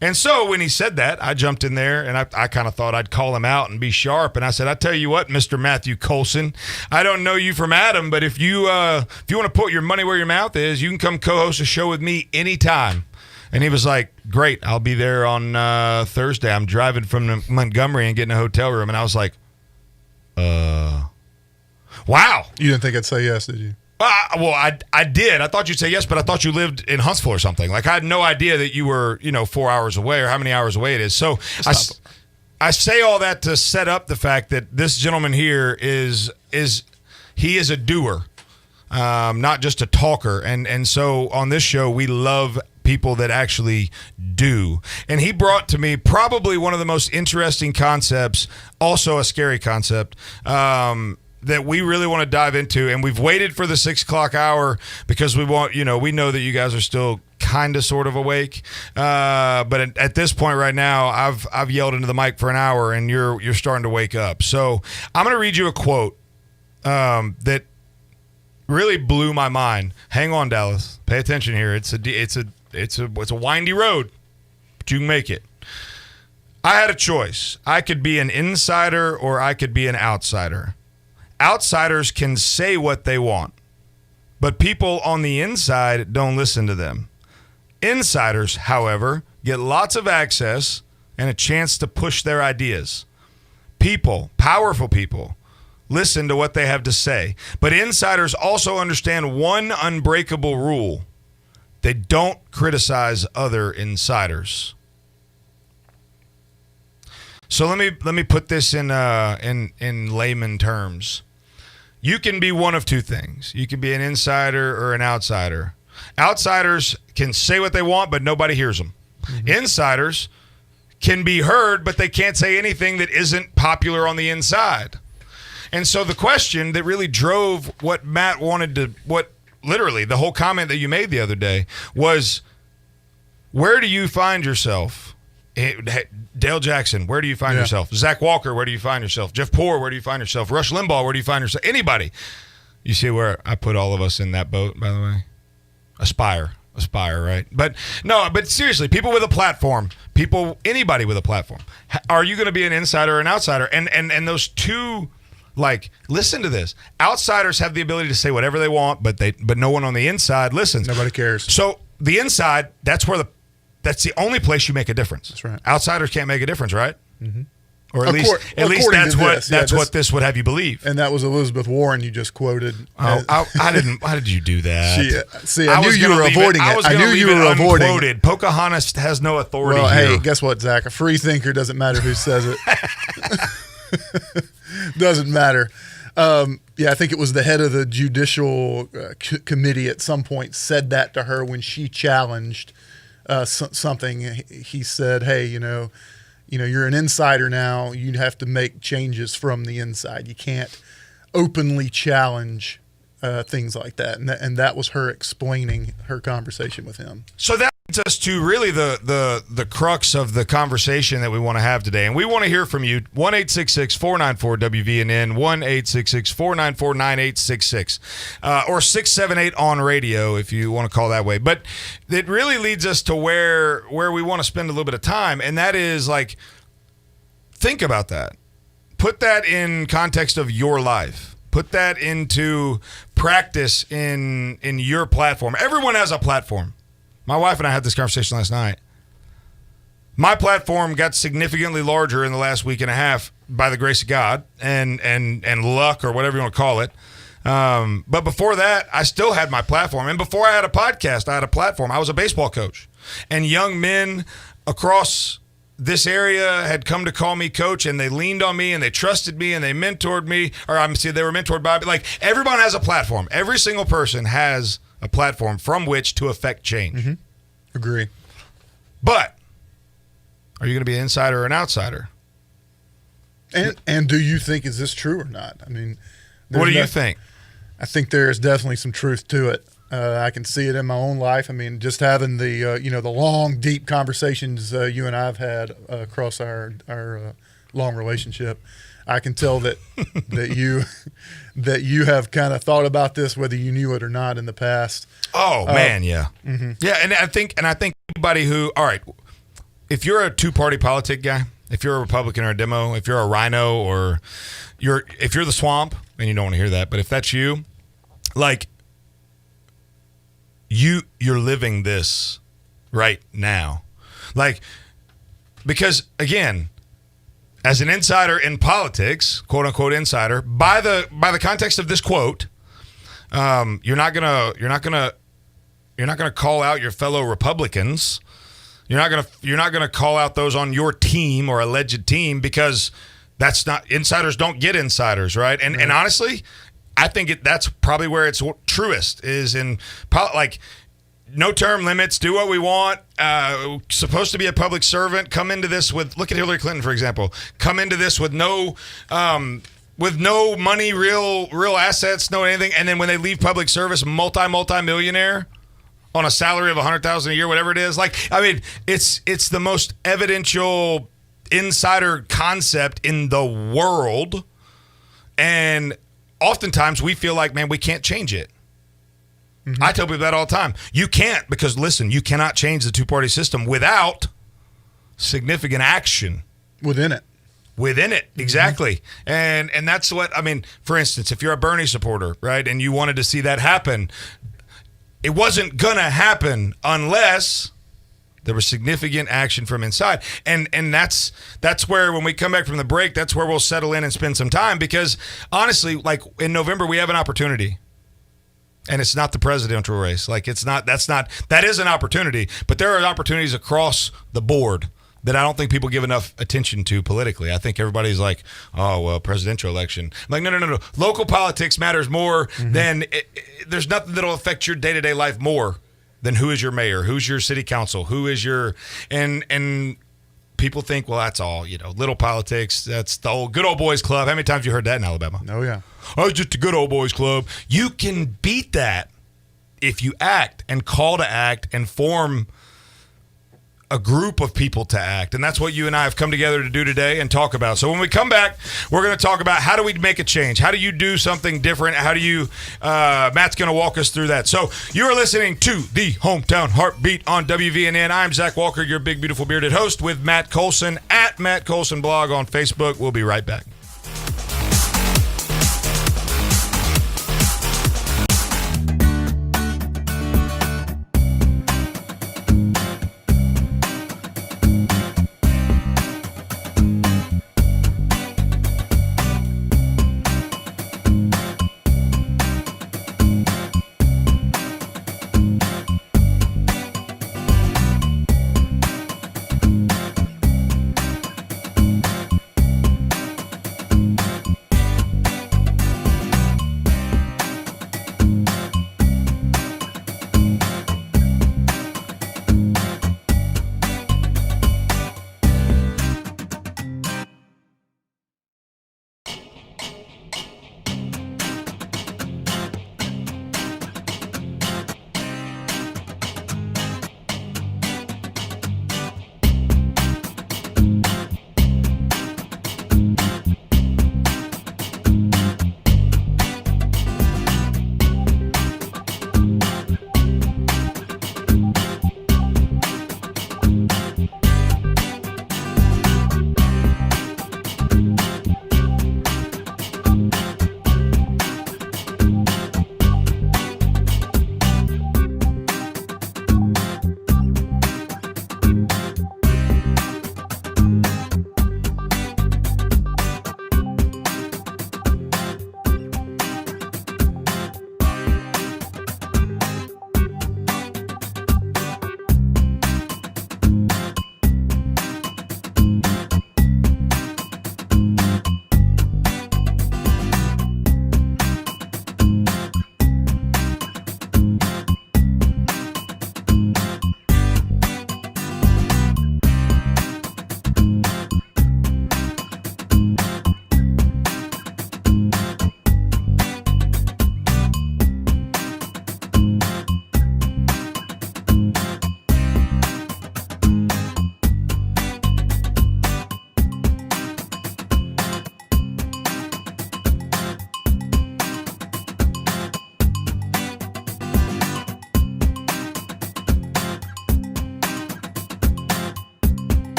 And so when he said that, I jumped in there and I kind of thought I'd call him out and be sharp. And I said, I tell you what, Mr. Matthew Colson, I don't know you from Adam, but if you want to put your money where your mouth is, you can come co-host a show with me anytime. And he was like, great, I'll be there on Thursday. I'm driving from Montgomery and getting a hotel room. And I was like, wow. You didn't think I'd say yes, did you? Well, I did. I thought you'd say yes, but I thought you lived in Huntsville or something. Like, I had no idea that you were, 4 hours away or how many hours away it is. So I say all that to set up the fact that this gentleman here is a doer, not just a talker. And so on this show, we love people that actually do. And he brought to me probably one of the most interesting concepts, also a scary concept, that we really want to dive into, and we've waited for the 6 o'clock hour because we know that you guys are still kind of sort of awake. But at this point right now, I've yelled into the mic for an hour, and you're starting to wake up. So I'm going to read you a quote that really blew my mind. Hang on, Dallas. Pay attention here. It's a windy road, but you can make it. I had a choice. I could be an insider or I could be an outsider. Outsiders can say what they want, but people on the inside don't listen to them. Insiders, however, get lots of access and a chance to push their ideas. People, powerful people, listen to what they have to say, but insiders also understand one unbreakable rule. They don't criticize other insiders. So let me put this in layman terms. You can be one of two things. You can be an insider or an outsider. Outsiders can say what they want, but nobody hears them. Mm-hmm. Insiders can be heard, but they can't say anything that isn't popular on the inside. And so the question that really drove what Matt wanted to, literally the whole comment that you made the other day was, where do you find yourself? Dale Jackson, where do you find yourself? Zach Walker, where do you find yourself? Jeff Poore, where do you find yourself? Rush Limbaugh, where do you find yourself? Anybody. You see where I put all of us in that boat, by the way? Aspire, right? But seriously, people with a platform, anybody with a platform. Are you going to be an insider or an outsider? And those two, listen to this. Outsiders have the ability to say whatever they want, but no one on the inside listens. Nobody cares. So the inside, that's the only place you make a difference. That's right. Outsiders can't make a difference, right? Mm-hmm. Or at least that's what this would have you believe. And that was Elizabeth Warren you just quoted. I didn't. Why did you do that? I knew you were avoiding it. I knew you were avoiding it. Pocahontas has no authority here. Hey, guess what, Zach? A free thinker doesn't matter who says it. Doesn't matter. I think it was the head of the judicial committee at some point said that to her when she challenged something. He said, hey, you're an insider now. You have to make changes from the inside. You can't openly challenge things like that. And that was her explaining her conversation with him. So that leads us to really the crux of the conversation that we want to have today. And we want to hear from you. 1-866-494-WVNN, 1-866-494-9866, or 678 on radio if you want to call that way. But it really leads us to where we want to spend a little bit of time, and that is think about that. put that in context of your life. Put that into practice in your platform. Everyone has a platform. My wife and I had this conversation last night. My platform got significantly larger in the last week and a half by the grace of God and luck, or whatever you want to call it. But before that, I still had my platform. And before I had a podcast, I had a platform. I was a baseball coach. And young men across this area had come to call me coach, and they leaned on me and they trusted me and they mentored me, or they were mentored by me. Like, everyone has a platform. Every single person has a platform from which to affect change. Mm-hmm. Agree. But are you going to be an insider or an outsider? And do you think, is this true or not? I mean, What do you think? I think there is definitely some truth to it. I can see it in my own life. I mean, just having the the long, deep conversations you and I've had across our long relationship, I can tell that you have kind of thought about this, whether you knew it or not, in the past. Oh man, yeah, Mm-hmm. yeah, and I think anybody who, all right, if you're a two-party politic guy, if you're a Republican or a Demo, if you're a Rhino, or if you're the Swamp, and you don't want to hear that, but if that's you, like, you're living this right now, like, because again, as an insider in politics, quote unquote insider, by the context of this quote, you're not gonna call out your fellow Republicans. You're not gonna call out those on your team or alleged team, because that's not, insiders don't get insiders, right? And honestly, I think that's probably where it's truest, is in like, no term limits, do what we want, supposed to be a public servant, come into this with, look at Hillary Clinton, for example, come into this with no money, real assets, no anything, and then when they leave public service, multi-millionaire on a salary of $100,000 a year, whatever it is. Like, I mean, it's the most evidential insider concept in the world, and oftentimes we feel like, man, we can't change it. Mm-hmm. I tell people that all the time. You can't, because listen, you cannot change the two-party system without significant action within it. Exactly. And that's what, I mean, for instance, if you're a Bernie supporter, right, and you wanted to see that happen, it wasn't gonna happen unless there was significant action from inside. And that's where, when we come back from the break, that's where we'll settle in and spend some time, because honestly, like, in November we have an opportunity. And it's not the presidential race. Like, that is an opportunity, but there are opportunities across the board that I don't think people give enough attention to politically. I think everybody's like, oh, well, presidential election. I'm like, no. Local politics matters more than, there's nothing that'll affect your day-to-day life more than who is your mayor, who's your city council, who is your, and people think, well, that's all, little politics. That's the good old boys club. How many times have you heard that in Alabama? Oh, yeah. Oh, it's just a good old boys club. You can beat that if you act and call to act and form a group of people to act. And that's what you and I have come together to do today and talk about. So when we come back, we're going to talk about, how do we make a change? How do you do something different? How do you, Matt's going to walk us through that. So you are listening to the Hometown Heartbeat on WVNN. I'm Zach Walker, your big, beautiful, bearded host, with Matt Colson at Matt Colson Blog on Facebook. We'll be right back.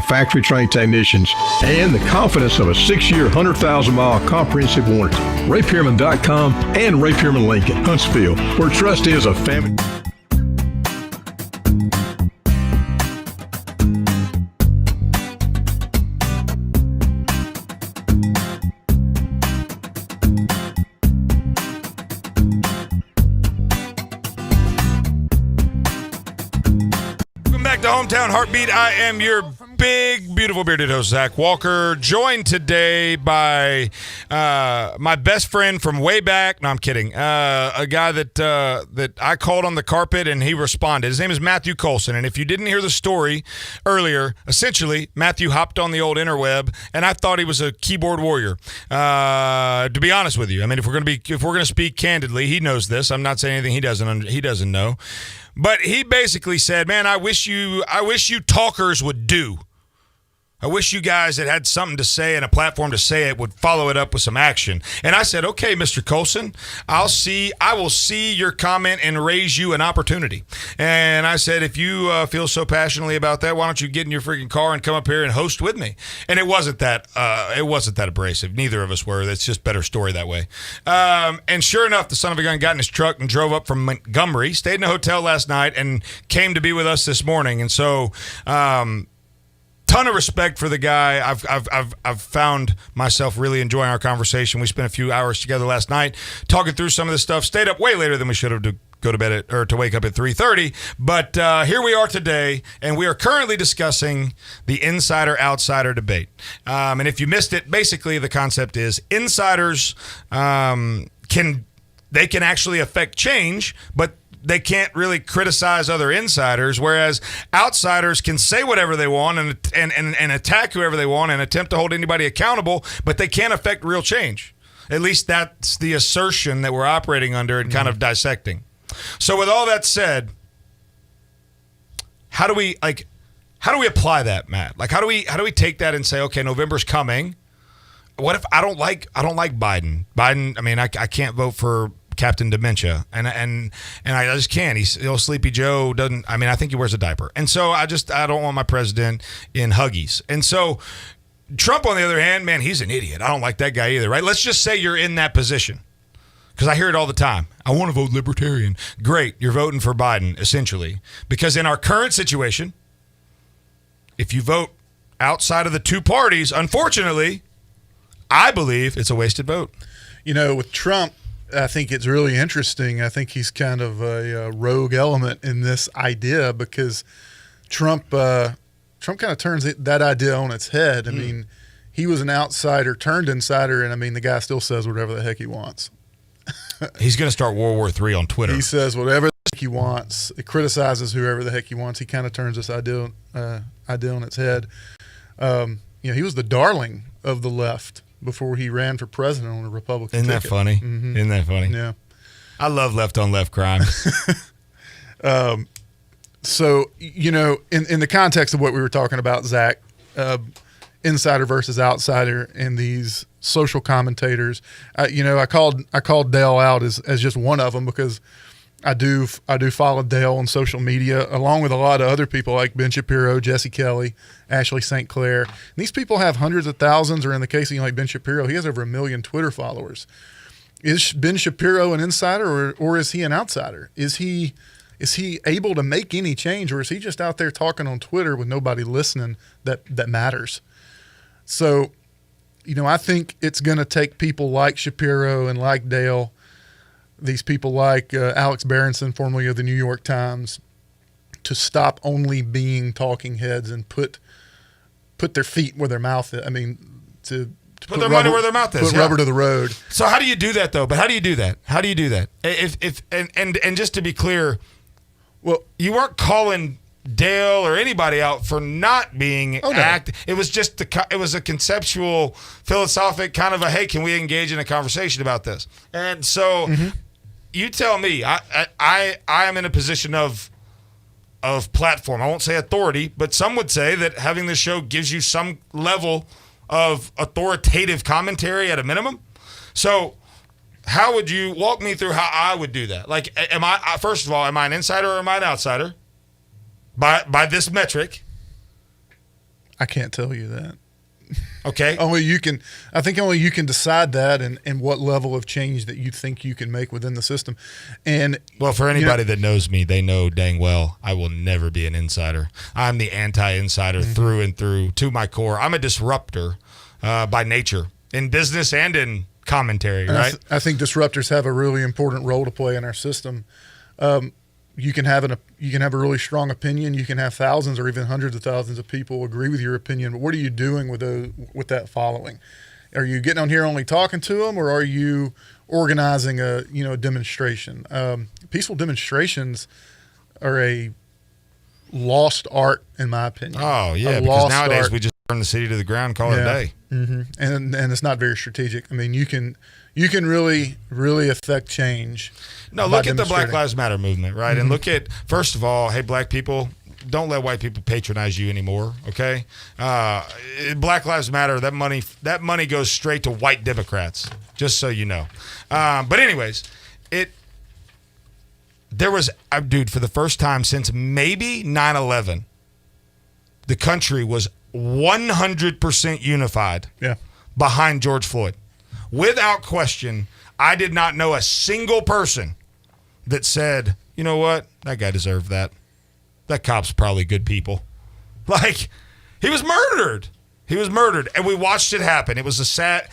factory-trained technicians, and the confidence of a 6-year, 100,000-mile comprehensive warranty. RayPearman.com and Ray Pearman Lincoln, Huntsville, where trust is a family. The Hometown Heartbeat. I am your big, beautiful bearded host, Zach Walker, joined today by my best friend from way back. No, I'm kidding. A guy that I called on the carpet and he responded. His name is Matthew Colson. And if you didn't hear the story earlier, essentially, Matthew hopped on the old interweb, and I thought he was a keyboard warrior. To be honest with you, I mean, if we're gonna speak candidly, he knows this. I'm not saying anything he doesn't know. But he basically said, man, I wish you talkers would do. I wish you guys that had something to say and a platform to say it would follow it up with some action. And I said, okay, Mr. Colson, I will see your comment and raise you an opportunity. And I said, if you feel so passionately about that, why don't you get in your freaking car and come up here and host with me? And it wasn't that abrasive. Neither of us were. That's just better story that way. And sure enough, the son of a gun got in his truck and drove up from Montgomery, stayed in a hotel last night, and came to be with us this morning. And so, ton of respect for the guy. I've found myself really enjoying our conversation. We spent a few hours together last night talking through some of this stuff. Stayed up way later than we should have to go to bed to wake up at 3:30. But here we are today, and we are currently discussing the insider-outsider debate. And if you missed it, basically the concept is insiders can actually affect change, but they can't really criticize other insiders, whereas outsiders can say whatever they want and attack whoever they want and attempt to hold anybody accountable, but they can't affect real change. At least that's the assertion that we're operating under and kind of dissecting. So with all that said, how do we apply that, Matt? Like how do we take that and say, okay, November's coming. What if I don't like Biden? Biden, I mean, I can't vote for Captain Dementia, and I just can't. Sleepy Joe doesn't. I mean, I think he wears a diaper, and so I don't want my president in Huggies. And so Trump, on the other hand, man, he's an idiot. I don't like that guy either, right? Let's just say you're in that position, because I hear it all the time. I want to vote libertarian. Great, you're voting for Biden essentially, because in our current situation, if you vote outside of the two parties, unfortunately, I believe it's a wasted vote. You know, with Trump, I think it's really interesting. I think he's kind of a rogue element in this idea, because Trump kind of turns that idea on its head. I mean, he was an outsider turned insider, and I mean, the guy still says whatever the heck he wants. He's going to start World War III on Twitter. He says whatever the heck he wants. It criticizes whoever the heck he wants. He kind of turns this idea on its head. He was the darling of the left before he ran for president on a Republican ticket. Isn't that funny? Yeah. I love left-on-left crime. So, in the context of what we were talking about, Zach, insider versus outsider and these social commentators, I called Dale out as just one of them, because I do follow Dale on social media, along with a lot of other people like Ben Shapiro, Jesse Kelly, Ashley St. Clair. And these people have hundreds of thousands, or in the case of like Ben Shapiro, he has over 1 million Twitter followers. Is Ben Shapiro an insider, or is he an outsider? Is he able to make any change, or is he just out there talking on Twitter with nobody listening that matters? So, I think it's going to take people like Shapiro and like Dale, these people like Alex Berenson, formerly of the New York Times, to stop only being talking heads and put their feet where their mouth is. I mean, to put their money where their mouth is. Put rubber to the road. So how do you do that, though? But how do you do that? And just to be clear, well, you weren't calling Dale or anybody out for not being active. It was just it was a conceptual, philosophic kind of a, hey, can we engage in a conversation about this? And so you tell me. I am in a position of platform. I won't say authority, but some would say that having this show gives you some level of authoritative commentary at a minimum. So how would you walk me through how I would do that? Like, first of all, am I an insider or am I an outsider? By this metric. I can't tell you that. Okay. Only you can. I think only you can decide that, and what level of change that you think you can make within the system. And Well, for anybody that knows me, they know dang well I will never be an insider. I'm the anti-insider through and through to my core. I'm a disruptor by nature in business and in commentary, right? I think disruptors have a really important role to play in our system. You can have a really strong opinion. You can have thousands or even hundreds of thousands of people agree with your opinion. But what are you doing with that following? Are you getting on here only talking to them, or are you organizing a demonstration? Peaceful demonstrations are a lost art, in my opinion. Oh yeah, because nowadays we just burn the city to the ground, and call it a day. Mm-hmm. And it's not very strategic. I mean, you can really affect change. No, look at the Black Lives Matter movement, right? And look at, first of all, hey, black people, don't let white people patronize you anymore, okay? Black Lives Matter, that money goes straight to white Democrats, just so you know. But anyways, there was, dude, for the first time since maybe 9/11, the country was 100% unified behind George Floyd. Without question, I did not know a single person that said, you know what, that guy deserved that. That cop's probably good people. Like, he was murdered. He was murdered. And we watched it happen. It was a sad,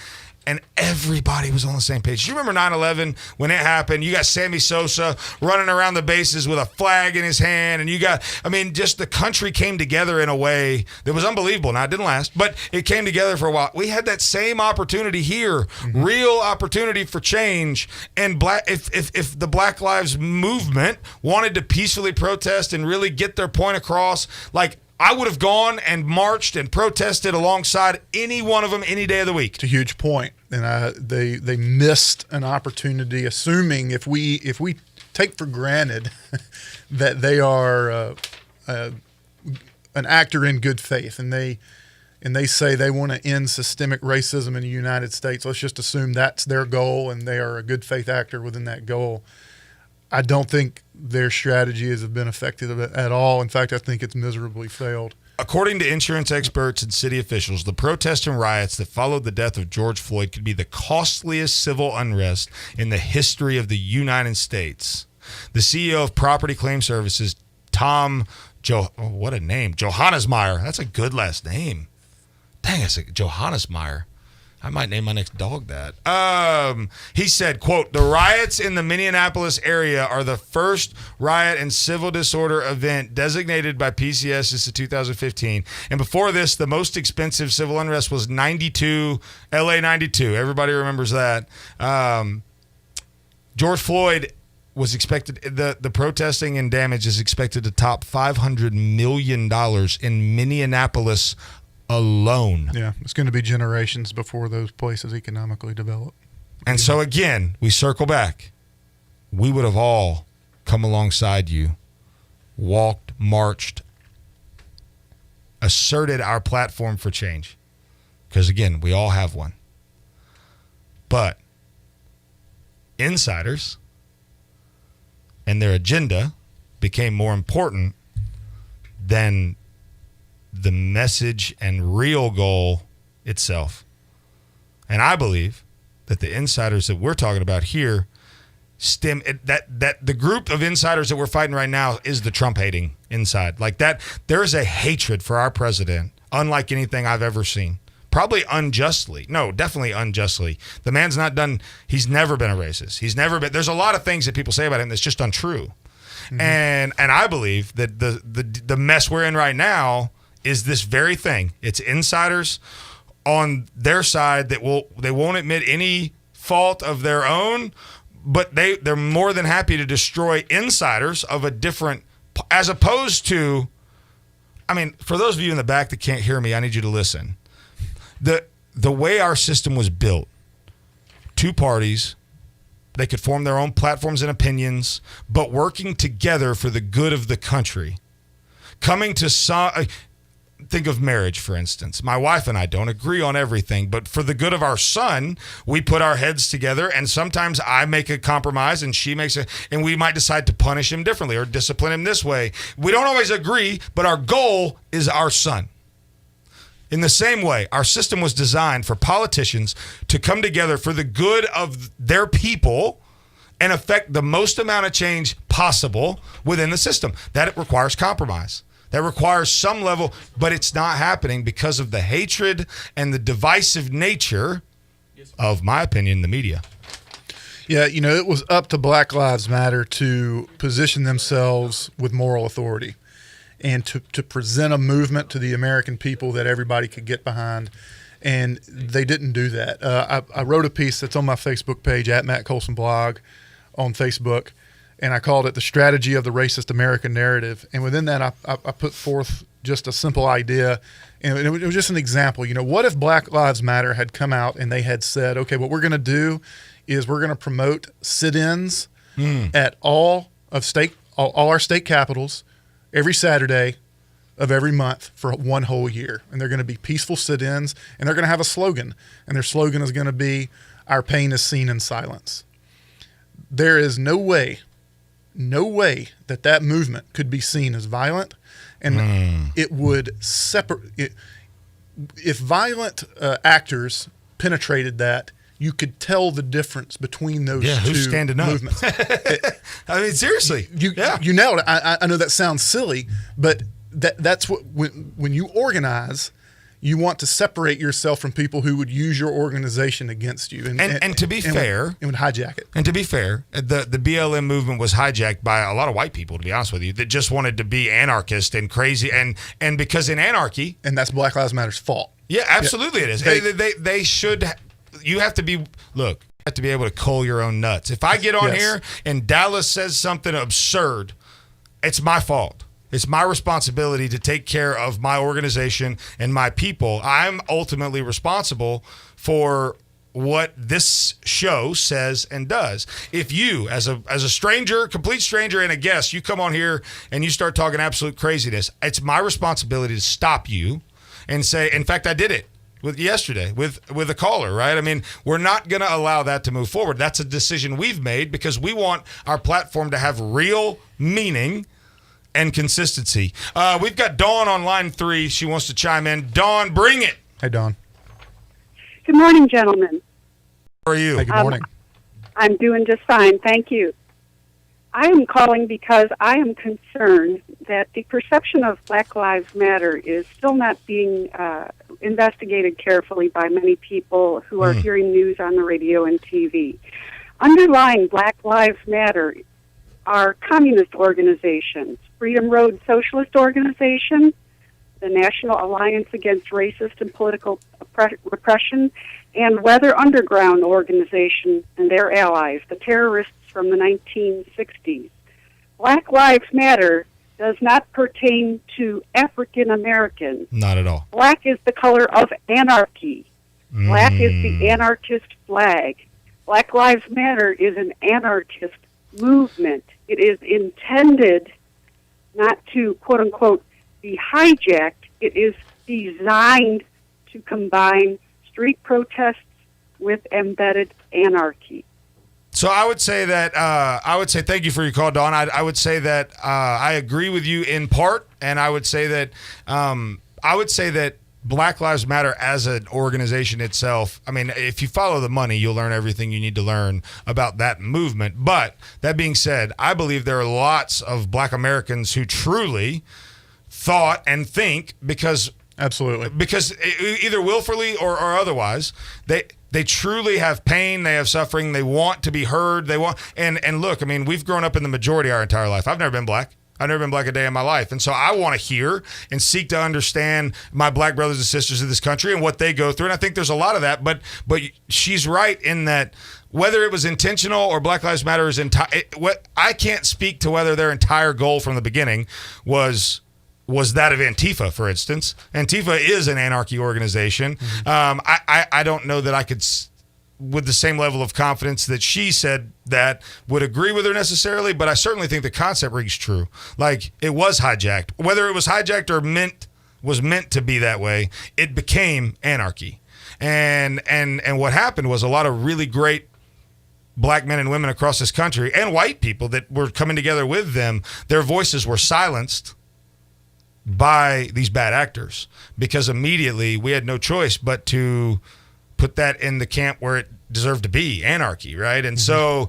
and everybody was on the same page. Do you remember 9/11 when it happened? You got Sammy Sosa running around the bases with a flag in his hand, and just the country came together in a way that was unbelievable. Now, it didn't last, but it came together for a while. We had that same opportunity here, real opportunity for change. And if the Black Lives movement wanted to peacefully protest and really get their point across, like, I would have gone and marched and protested alongside any one of them any day of the week. It's a huge point, and they missed an opportunity. Assuming if we take for granted that they are an actor in good faith, and they say they want to end systemic racism in the United States, let's just assume that's their goal, and they are a good faith actor within that goal. I don't think their strategy has been effective at all. In fact, I think it's miserably failed. According to insurance experts and city officials, the protests and riots that followed the death of George Floyd could be the costliest civil unrest in the history of the United States. The CEO of Property Claim Services, what a name, Johannesmeyer. That's a good last name. Dang, it's Johannesmeyer. I might name my next dog that. He said, quote, "The riots in the Minneapolis area are the first riot and civil disorder event designated by PCS since 2015. And before this, the most expensive civil unrest was LA 92. Everybody remembers that. George Floyd was expected, the protesting and damage is expected to top $500 million in Minneapolis alone. Yeah, it's going to be generations before those places economically develop. And so again, we circle back. We would have all come alongside you, walked, marched, asserted our platform for change. Because again, we all have one. But insiders and their agenda became more important than the message and real goal itself. And I believe that the insiders that we're talking about here that the group of insiders that we're fighting right now is the Trump hating inside. Like that, there is a hatred for our president unlike anything I've ever seen. Probably unjustly. No, definitely unjustly. The man's not done, he's never been a racist. There's a lot of things that people say about him that's just untrue. And I believe that the mess we're in right now is this very thing. It's insiders on their side that they won't admit any fault of their own, but they're more than happy to destroy insiders of a different, as opposed to, I mean, for those of you in the back that can't hear me, I need you to listen. The way our system was built, two parties, they could form their own platforms and opinions, but working together for the good of the country. Coming to think of marriage, for instance. My wife and I don't agree on everything, but for the good of our son, we put our heads together, and sometimes I make a compromise and she makes and we might decide to punish him differently or discipline him this way. We don't always agree, but our goal is our son. In the same way, our system was designed for politicians to come together for the good of their people and affect the most amount of change possible within the system. That requires compromise. That requires some level, but it's not happening because of the hatred and the divisive nature of, my opinion, the media. Yeah, it was up to Black Lives Matter to position themselves with moral authority and to present a movement to the American people that everybody could get behind. And they didn't do that. I wrote a piece that's on my Facebook page, at Matt Colson Blog on Facebook, and I called it The Strategy of the Racist American Narrative. And within that, I put forth just a simple idea. And it was just an example. What if Black Lives Matter had come out and they had said, okay, what we're going to do is we're going to promote sit-ins at all our state capitals every Saturday of every month for one whole year. And they're going to be peaceful sit-ins, and they're going to have a slogan. And their slogan is going to be, "Our pain is seen in silence." There is no way that movement could be seen as violent, and it would separate. If violent actors penetrated that, you could tell the difference between those two who's standing up? movements. I mean, seriously. You nailed it. I know that sounds silly, but that's what when you organize, you want to separate yourself from people who would use your organization against you. And to be fair, it would hijack it. And to be fair, the BLM movement was hijacked by a lot of white people, to be honest with you, that just wanted to be anarchist and crazy. And because in anarchy, and that's Black Lives Matter's fault. Yeah, absolutely, it is. They should. You have to be able to cull your own nuts. If I get on here and Dallas says something absurd, it's my fault. It's my responsibility to take care of my organization and my people. I'm ultimately responsible for what this show says and does. If you, as a stranger, complete stranger and a guest, you come on here and you start talking absolute craziness, it's my responsibility to stop you and say, in fact, I did it yesterday with a caller, right? I mean, we're not going to allow that to move forward. That's a decision we've made because we want our platform to have real meaning and consistency. We've got Dawn on line 3. She wants to chime in. Dawn, bring it. Hey, Dawn. Good morning, gentlemen. How are you? Hey, good morning. I'm doing just fine, thank you. I am calling because I am concerned that the perception of Black Lives Matter is still not being investigated carefully by many people who are hearing news on the radio and TV. Underlying Black Lives Matter are communist organizations, Freedom Road Socialist Organization, the National Alliance Against Racist and Political Repression, and Weather Underground Organization and their allies, the terrorists from the 1960s. Black Lives Matter does not pertain to African Americans. Not at all. Black is the color of anarchy. Black is the anarchist flag. Black Lives Matter is an anarchist movement. It is intended not to, quote-unquote, be hijacked. It is designed to combine street protests with embedded anarchy. So I would say thank you for your call, Dawn. I would say that I agree with you in part, and I would say that Black Lives Matter as an organization itself, I mean, if you follow the money, you'll learn everything you need to learn about that movement. But that being said, I believe there are lots of Black Americans who truly thought and think because either willfully or otherwise, they truly have pain, they have suffering, they want to be heard, and look, I mean, we've grown up in the majority our entire life. I've never been black. I've never been black a day in my life. And so I want to hear and seek to understand my black brothers and sisters of this country and what they go through. And I think there's a lot of that, but she's right in that whether it was intentional or Black Lives Matter is I can't speak to whether their entire goal from the beginning was that of Antifa, for instance. Antifa is an anarchy organization. I don't know that I could, with the same level of confidence that she said that, would agree with her necessarily, but I certainly think the concept rings true. Like, it was hijacked. Whether it was hijacked or was meant to be that way, it became anarchy. And what happened was a lot of really great Black men and women across this country and white people that were coming together with them, their voices were silenced by these bad actors, because immediately we had no choice but to put that in the camp where it deserved to be, anarchy, right? And so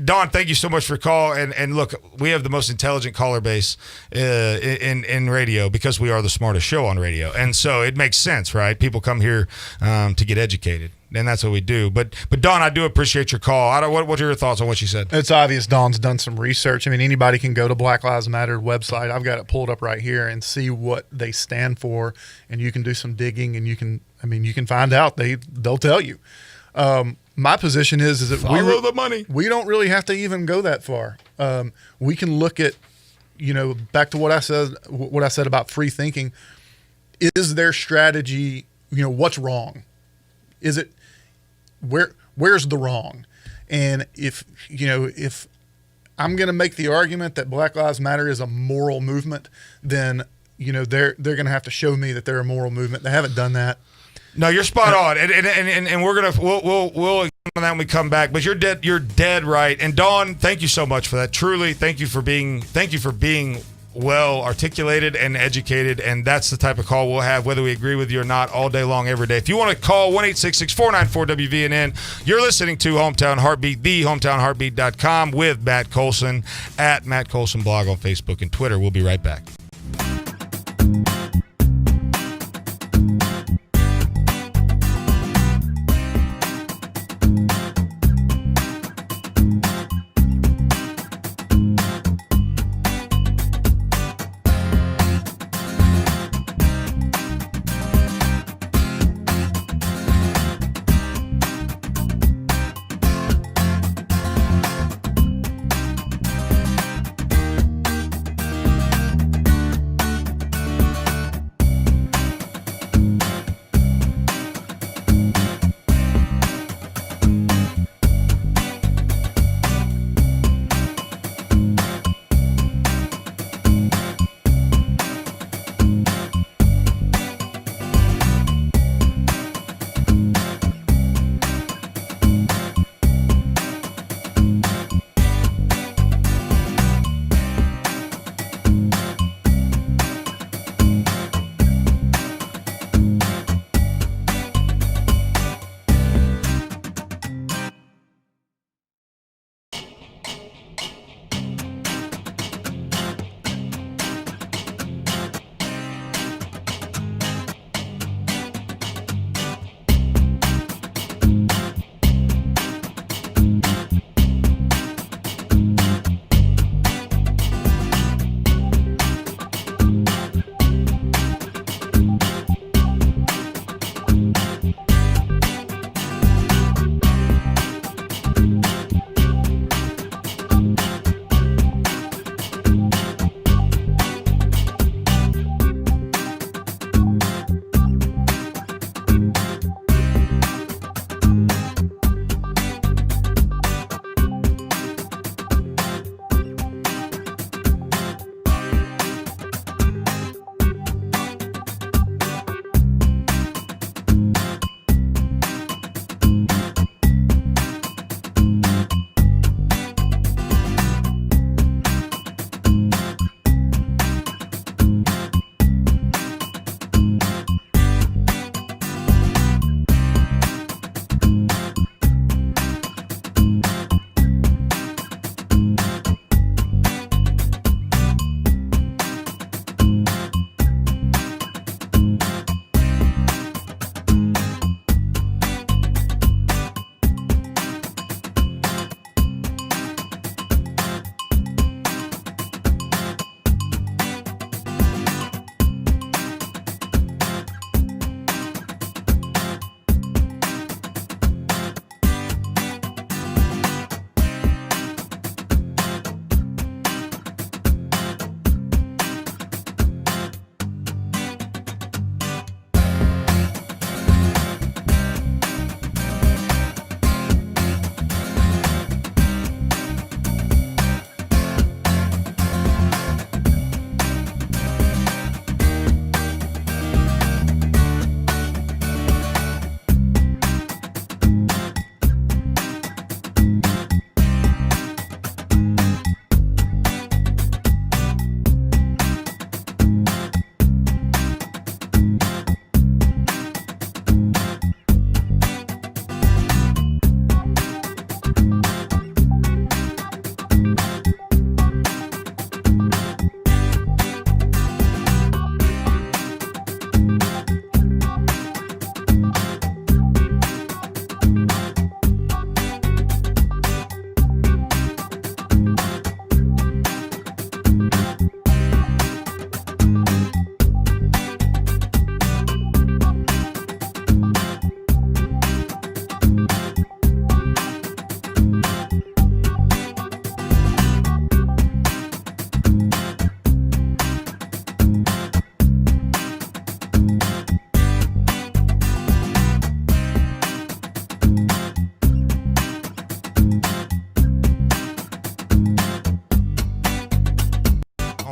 Dawn, thank you so much for your call. And look, we have the most intelligent caller base in radio because we are the smartest show on radio. And so it makes sense, right? People come here to get educated, and that's what we do. But Dawn, I do appreciate your call. What are your thoughts on what she said? It's obvious Dawn's done some research. I mean, anybody can go to Black Lives Matter website. I've got it pulled up right here and see what they stand for, and you can do some digging, and you can find out. They'll tell you. My position is that Follow the money. We don't really have to even go that far. We can look at, back to what I said about free thinking. Is their strategy, what's wrong? Is it where's the wrong? And if I'm going to make the argument that Black Lives Matter is a moral movement, then they're going to have to show me that they're a moral movement. They haven't done that. No, you're spot on, and we'll examine that when we come back. But you're dead right. And Dawn, thank you so much for that. Truly, thank you for being well articulated and educated. And that's the type of call we'll have, whether we agree with you or not, all day long, every day. If you want to call 1-866-494-WVNN, you're listening to Hometown Heartbeat, the hometownheartbeat.com with Matt Colson at Matt Colson blog on Facebook and Twitter. We'll be right back.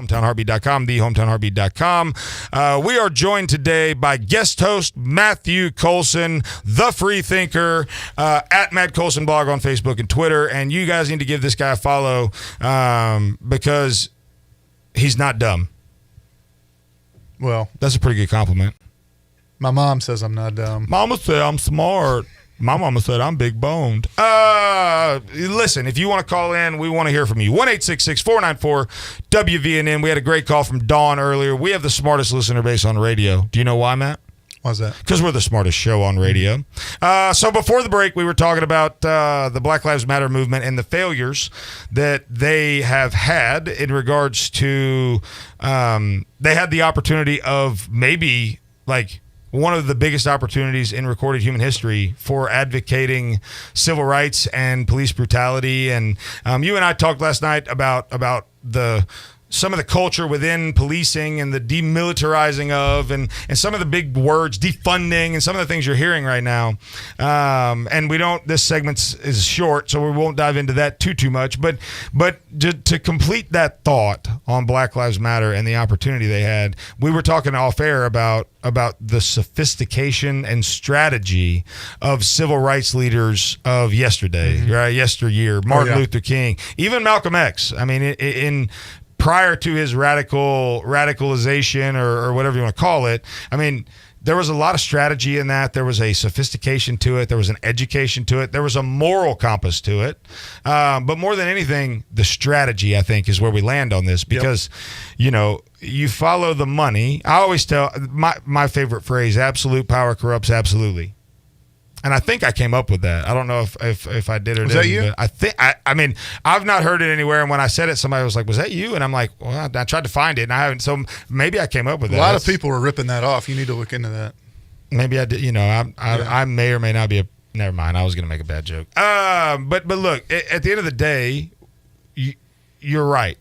hometownheartbeat.com, thehometownheartbeat.com. We are joined today by guest host Matthew Colson, the free thinker, at Matt Colson blog on Facebook and Twitter. And you guys need to give this guy a follow because he's not dumb. Well, That's a pretty good compliment. my mom says I'm not dumb. Mama said I'm smart. My mama said I'm big boned. Listen, if you want to call in, we want to hear from you. 1-866-494-WVNN. We had a great call from Dawn earlier. We have the smartest listener base on radio. Do you know why, Matt? Why's that? Because we're the smartest show on radio. So before the break, we were talking about the Black Lives Matter movement and the failures that they have had in regards to they had the opportunity of maybe like one of the biggest opportunities in recorded human history for advocating civil rights and police brutality. And you and I talked last night about some of the culture within policing and the demilitarizing of and some of the big words, defunding, and some of the things you're hearing right now. And this segment is short, so we won't dive into that too much. But to complete that thought on Black Lives Matter and the opportunity they had, we were talking off air about the sophistication and strategy of civil rights leaders of yesterday, right? Yesteryear, Martin Luther King, even Malcolm X. I mean, in prior to his radicalization or whatever you want to call it, I mean, there was a lot of strategy in that. There was a sophistication to it. There was an education to it. There was a moral compass to it. But more than anything, the strategy, I think, is where we land on this because, you follow the money. I always tell my favorite phrase, absolute power corrupts absolutely. And I think I came up with that. I don't know if I did or didn't. Was that you? But I mean, I've not heard it anywhere. And when I said it, somebody was like, "Was that you?" And I'm like, "Well, I tried to find it, and I haven't." So maybe I came up with that. A lot of people are ripping that off. You need to look into that. Maybe I did. I may or may not be a. Never mind. I was going to make a bad joke. But look, at the end of the day, you're right.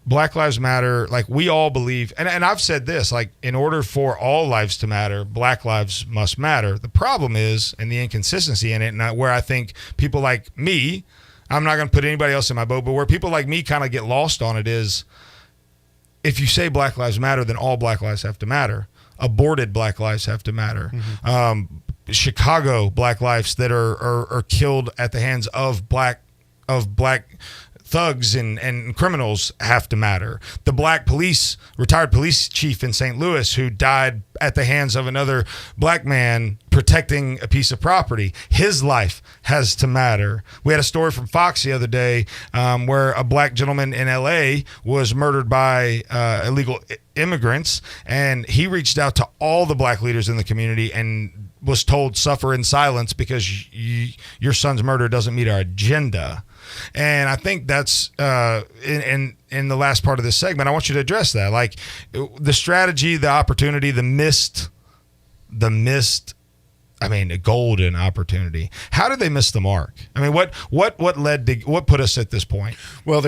Black Lives Matter, like we all believe, and I've said this, like in order for all lives to matter, Black lives must matter. The problem is, and the inconsistency in it, and where I think people like me, I'm not going to put anybody else in my boat, but where people like me kind of get lost on it is, if you say Black Lives Matter, then all Black lives have to matter. Aborted Black lives have to matter. Chicago Black lives that are killed at the hands of black thugs and criminals have to matter. The retired police chief in St. Louis who died at the hands of another black man protecting a piece of property, his life has to matter. We had a story from Fox the other day where a black gentleman in L.A. was murdered by illegal immigrants, and he reached out to all the black leaders in the community and was told, suffer in silence because your son's murder doesn't meet our agenda. And I think that's in the last part of this segment, I want you to address that. Like the strategy, the opportunity, the missed, a golden opportunity. How did they miss the mark? I mean, what put us at this point? Well,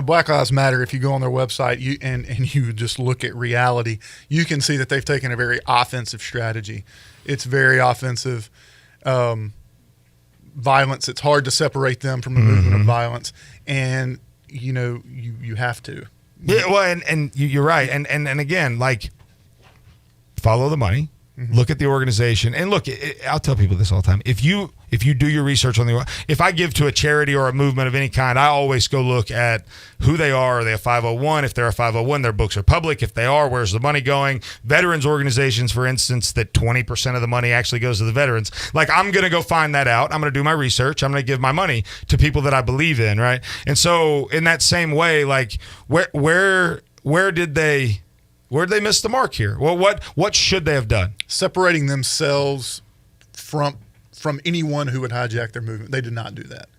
Black Lives Matter, if you go on their website and you just look at reality, you can see that they've taken a very offensive strategy. It's very offensive. Violence, it's hard to separate them from a movement of violence, and you have to. Yeah, well, and you're right, and again, like follow the money, look at the organization, and look. I'll tell people this all the time. If you do your research on if I give to a charity or a movement of any kind, I always go look at who they are. Are they a 501? If they're a 501, their books are public. If they are, where's the money going? Veterans organizations, for instance, that 20% of the money actually goes to the veterans. Like, I'm going to go find that out. I'm going to do my research. I'm going to give my money to people that I believe in, right? And so in that same way, like where did they miss the mark here? Well, what should they have done? Separating themselves from anyone who would hijack their movement. They did not do that.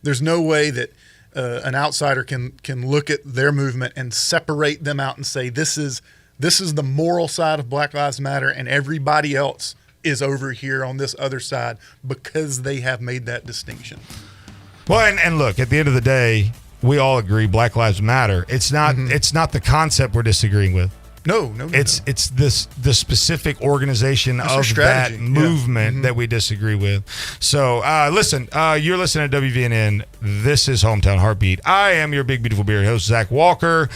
There's no way that an outsider can look at their movement and separate them out and say this is the moral side of Black Lives Matter and everybody else is over here on this other side, because they have made that distinction. Well, and look, at the end of the day, we all agree Black Lives Matter. It's not the concept we're disagreeing with. No. It's the specific organization That's their of strategy. that Yeah. movement that we disagree with. So listen, you're listening to WVNN. This is Hometown Heartbeat. I am your big beautiful beard host, Zach Walker,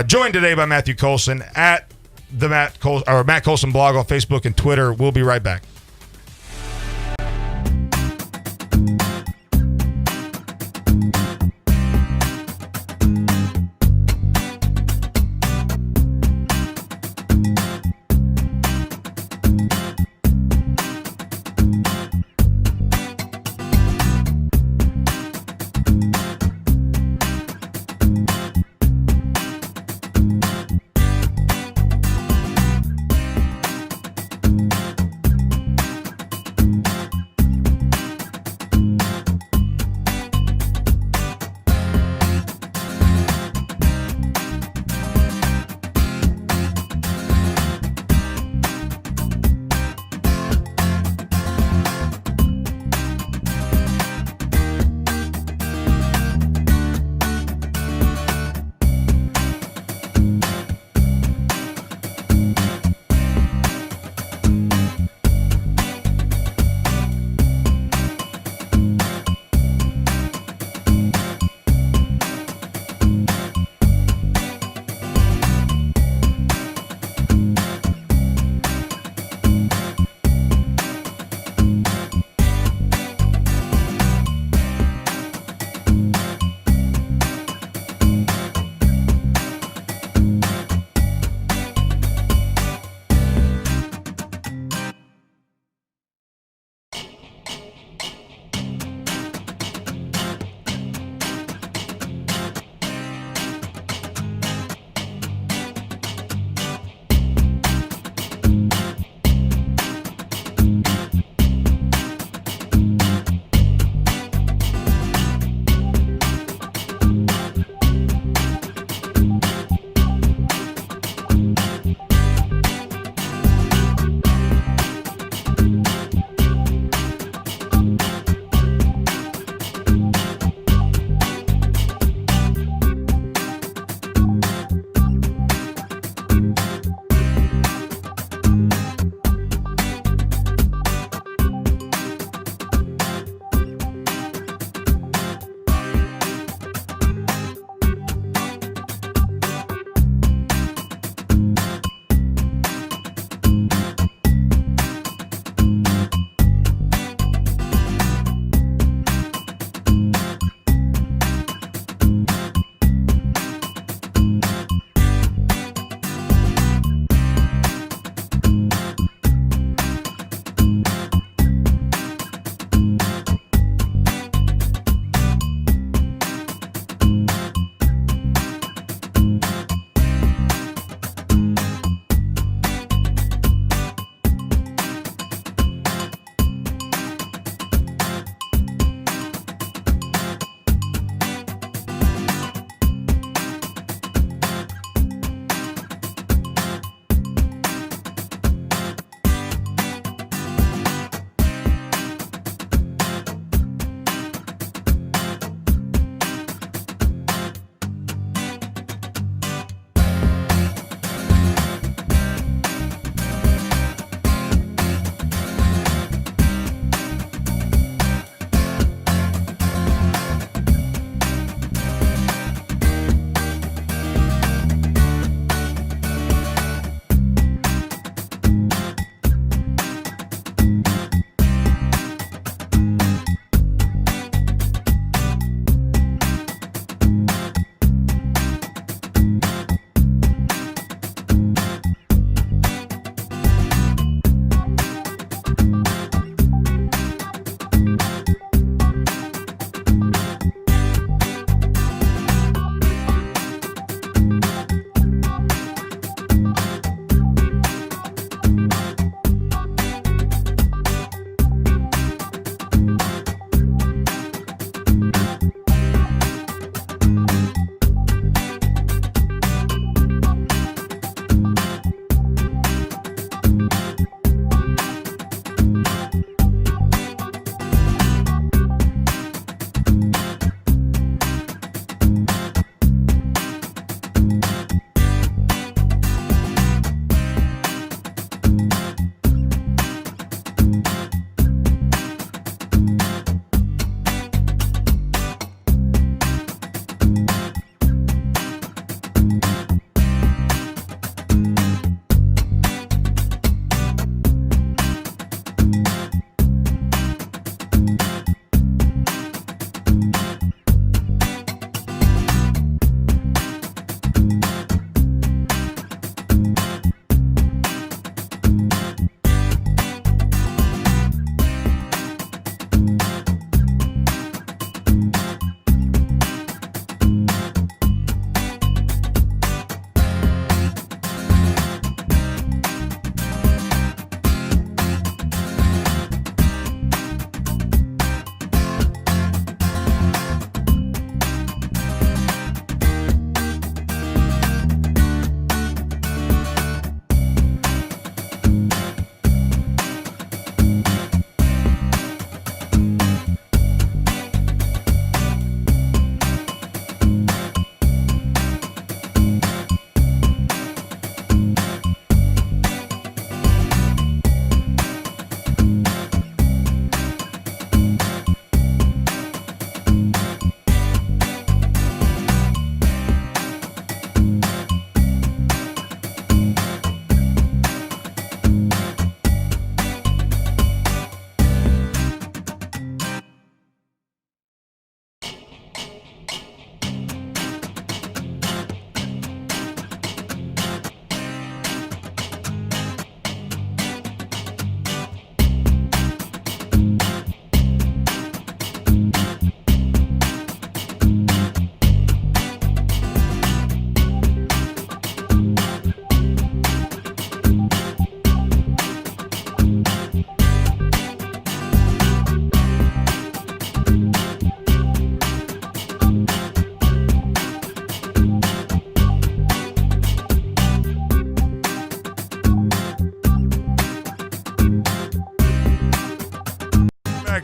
joined today by Matthew Colson at the Matt Colson blog on Facebook and Twitter. We'll be right back.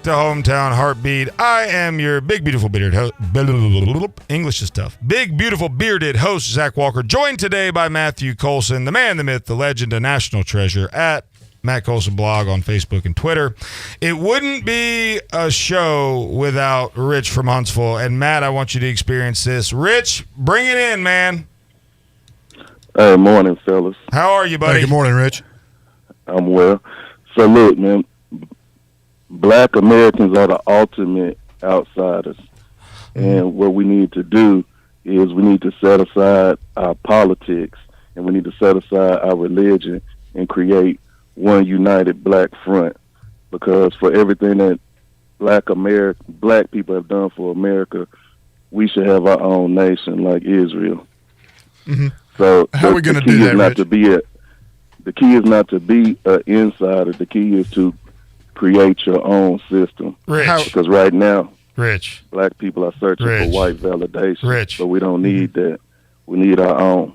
the hometown heartbeat. I am your big, beautiful bearded host. English is tough. Big, beautiful bearded host, Zach Walker, joined today by Matthew Colson, the man, the myth, the legend, a national treasure at Matt Colson Blog on Facebook and Twitter. It wouldn't be a show without Rich from Huntsville. And Matt, I want you to experience this. Rich, bring it in, man. Hey, morning, fellas. How are you, buddy? Hey, good morning, Rich. I'm well. So look, man, Black Americans are the ultimate outsiders. And what we need to do is we need to set aside our politics and we need to set aside our religion and create one united black front, because for everything that black people have done for America, we should have our own nation like Israel. Mm-hmm. So how are we going to do that, Rich? The key is not to be an insider. The key is to create your own system. Rich. Because right now, Rich, black people are searching for white validation. Rich. But we don't need that. We need our own.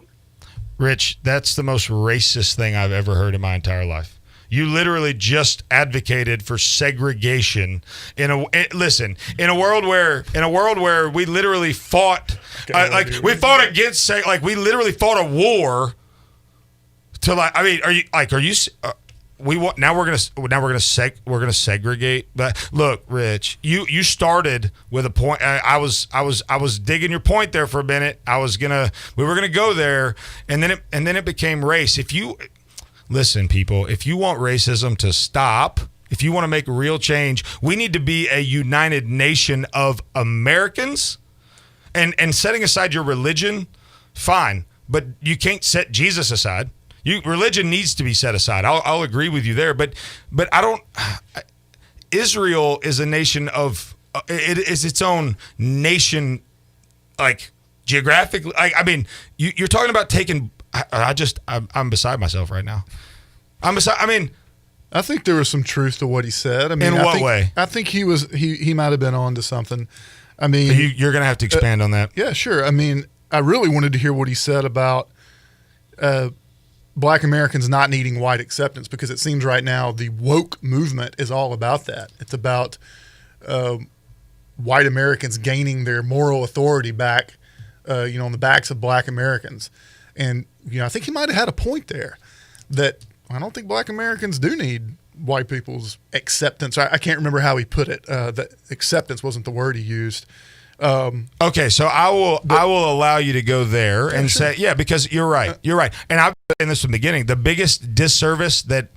Rich, that's the most racist thing I've ever heard in my entire life. You literally just advocated for segregation in a world where we literally fought we literally fought a war to we're gonna segregate. But look, Rich, you started with a point. I was digging your point there for a minute. We were gonna go there, and then it became race. Listen, people, if you want racism to stop, if you want to make real change, we need to be a united nation of Americans. And setting aside your religion, fine, but you can't set Jesus aside. Religion needs to be set aside. I'll agree with you there, but I don't. Israel is a nation of. It is its own nation, like geographically. You're talking about taking. I'm beside myself right now. I think there was some truth to what he said. In what way? I think he might have been on to something. You're going to have to expand on that. Yeah, sure. I really wanted to hear what he said about Black Americans not needing white acceptance, because it seems right now the woke movement is all about that. It's about white Americans gaining their moral authority back, on the backs of Black Americans. And, I think he might have had a point there that I don't think Black Americans do need white people's acceptance. I can't remember how he put it. That acceptance wasn't the word he used. Okay, so I will allow you to go there and say, because you're right. You're right. And I've been saying this from the beginning. The biggest disservice that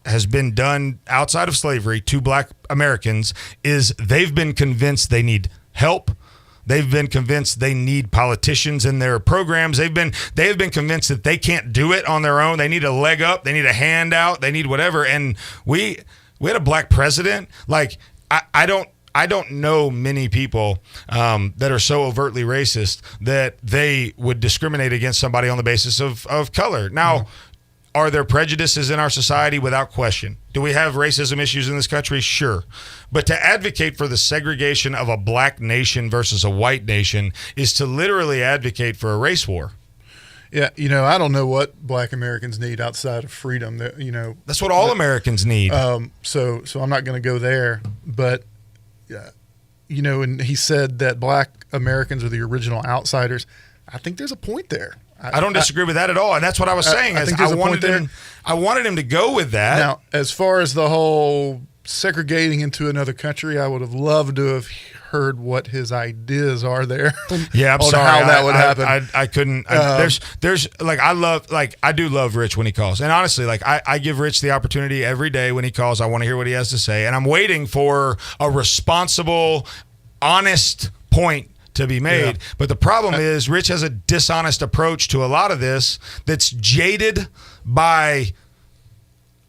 has been done outside of slavery to Black Americans is they've been convinced they need help. They've been convinced they need politicians in their programs. They have been convinced that they can't do it on their own. They need a leg up. They need a handout. They need whatever. And we had a Black president. Like I don't know many people that are so overtly racist that they would discriminate against somebody on the basis of color. Now, are there prejudices in our society? Without question. Do we have racism issues in this country? Sure. But to advocate for the segregation of a Black nation versus a white nation is to literally advocate for a race war. Yeah, I don't know what Black Americans need outside of freedom. That's what all Americans need. So I'm not going to go there. But, and he said that Black Americans are the original outsiders. I think there's a point there. I don't disagree with that at all, and that's what I was saying. I wanted him to go with that. Now, as far as the whole segregating into another country, I would have loved to have heard what his ideas are there. Yeah, I'm on sorry. How that would happen. I couldn't. I do love Rich when he calls, and honestly, I give Rich the opportunity every day when he calls. I want to hear what he has to say, and I'm waiting for a responsible, honest point to be made. Yeah. But the problem is Rich has a dishonest approach to a lot of this that's jaded by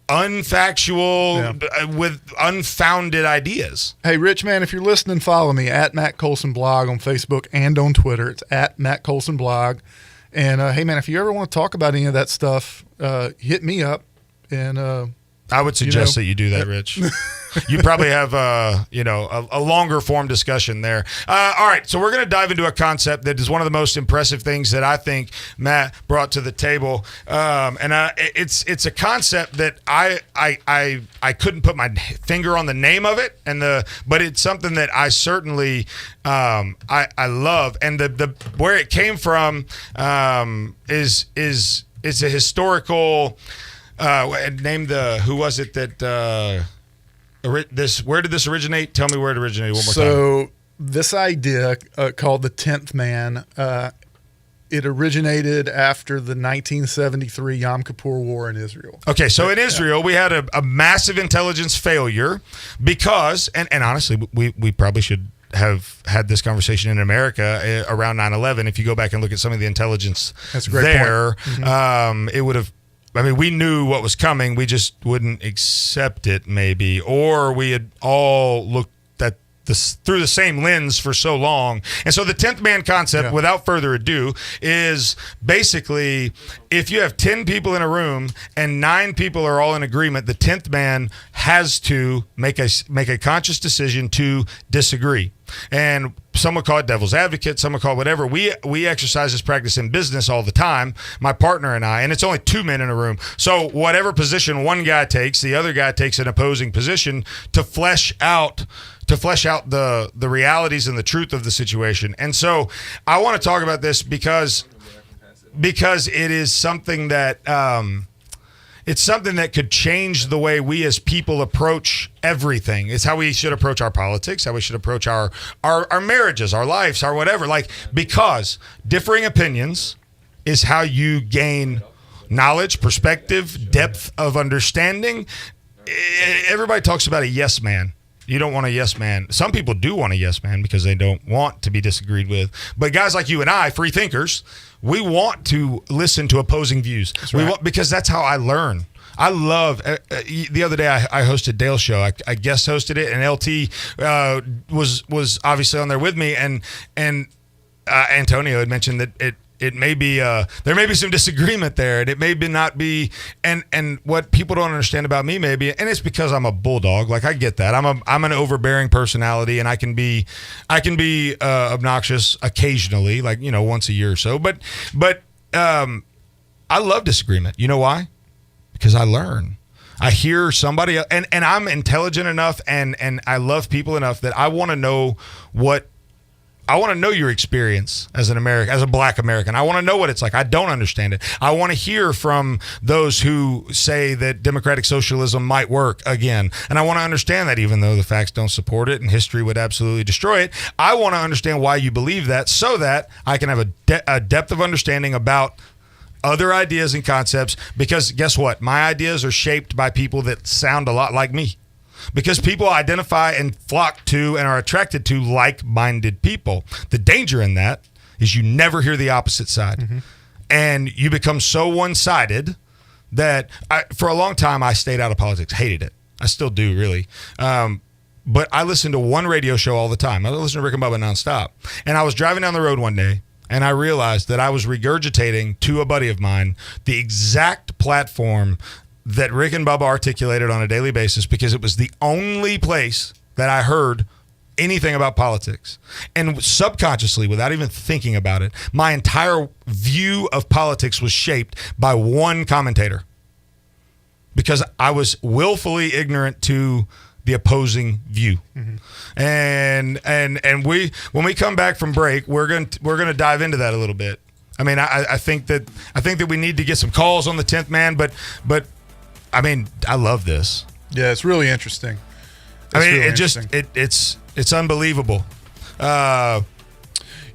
unfactual, with unfounded ideas. Hey, Rich, man, if you're listening, follow me at Matt Colson Blog on Facebook and on Twitter. It's at Matt Colson Blog. And, hey, man, if you ever want to talk about any of that stuff, hit me up. And I would suggest that you do that, Rich. You probably have a longer form discussion there. All right, so we're going to dive into a concept that is one of the most impressive things that I think Matt brought to the table, it's a concept that I couldn't put my finger on the name of it, but it's something that I certainly I love, and the where it came from is a historical. Name who was it that where did this originate? Tell me where it originated one more time. So this idea called the 10th man, it originated after the 1973 Yom Kippur War in Israel. Okay, so in Israel, we had a massive intelligence failure because, and honestly, we probably should have had this conversation in America around 9/11. If you go back and look at some of the intelligence That's a great there, point. it would have. I mean, we knew what was coming. We just wouldn't accept it, maybe, or we had all looked at this through the same lens for so long. And so the 10th man concept, without further ado, is basically if you have 10 people in a room and 9 people are all in agreement, the 10th man has to make a conscious decision to disagree. And some would call it devil's advocate, some would call it whatever. We exercise this practice in business all the time, my partner and I, and it's only 2 men in a room. So whatever position one guy takes, the other guy takes an opposing position to flesh out the realities and the truth of the situation. And so I want to talk about this because it is something that it's something that could change the way we as people approach everything. It's how we should approach our politics, how we should approach our marriages, our lives, our whatever. Because differing opinions is how you gain knowledge, perspective, depth of understanding. Everybody talks about a yes man. You don't want a yes man. Some people do want a yes man because they don't want to be disagreed with. But guys like you and I, free thinkers, we want to listen to opposing views. Because that's how I learn. I love the other day I hosted Dale's show. I guest hosted it, and LT was obviously on there with me, and Antonio had mentioned that it may be there may be some disagreement there, and it may not be, and what people don't understand about me maybe, and it's because I'm a bulldog. Like, I get that I'm an overbearing personality, and I can be obnoxious occasionally, like, once a year or so. But I love disagreement. You know why? Because I learn. I hear somebody, and I'm intelligent enough, and I love people enough that I want to know your experience as an American, as a black American. I want to know what it's like. I don't understand it. I want to hear from those who say that democratic socialism might work again. And I want to understand that, even though the facts don't support it and history would absolutely destroy it. I want to understand why you believe that, so that I can have a depth of understanding about other ideas and concepts. Because guess what? My ideas are shaped by people that sound a lot like me. Because people identify and flock to and are attracted to like-minded people. The danger in that is you never hear the opposite side. Mm-hmm. And you become so one-sided that for a long time I stayed out of politics, hated it. I still do, really. But I listened to one radio show all the time. I listened to Rick and Bubba nonstop. And I was driving down the road one day, and I realized that I was regurgitating to a buddy of mine the exact platform that Rick and Bubba articulated on a daily basis, because it was the only place that I heard anything about politics. And subconsciously, without even thinking about it, my entire view of politics was shaped by one commentator, because I was willfully ignorant to the opposing view. Mm-hmm. And when we come back from break, we're going to dive into that a little bit. I mean, I think that we need to get some calls on the 10th man, but I mean, I love this. Yeah, it's really interesting. It's unbelievable. So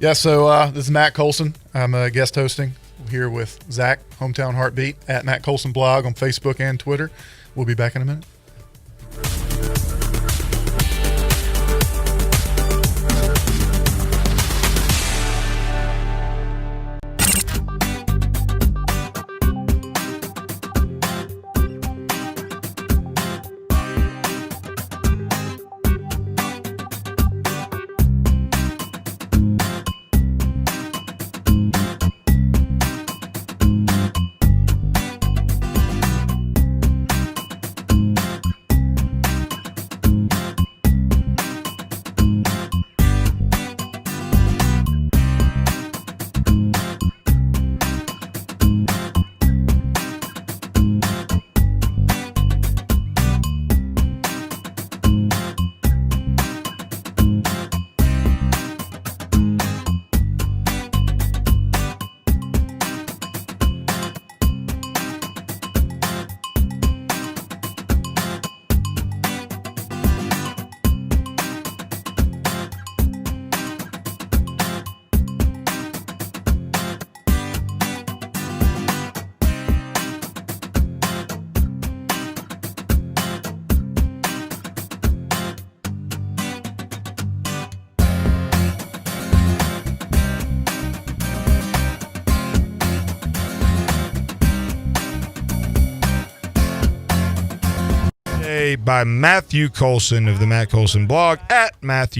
this is Matt Colson. I'm guest hosting here with Zach, Hometown Heartbeat, at Matt Colson blog on Facebook and Twitter. We'll be back in a minute. today by Matthew Colson of the Matt Colson blog at Matt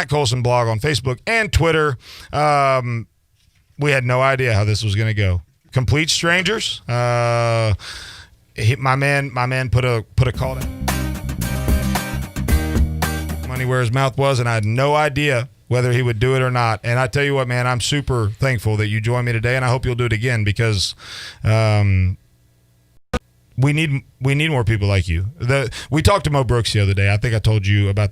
Colson blog on Facebook and Twitter. We had no idea how this was going to go. Complete strangers. My man put a call down. Money where his mouth was, and I had no idea whether he would do it or not. And I tell you what, man, I'm super thankful that you joined me today, and I hope you'll do it again because we need more people like you. We talked to Mo Brooks the other day. I think I told you about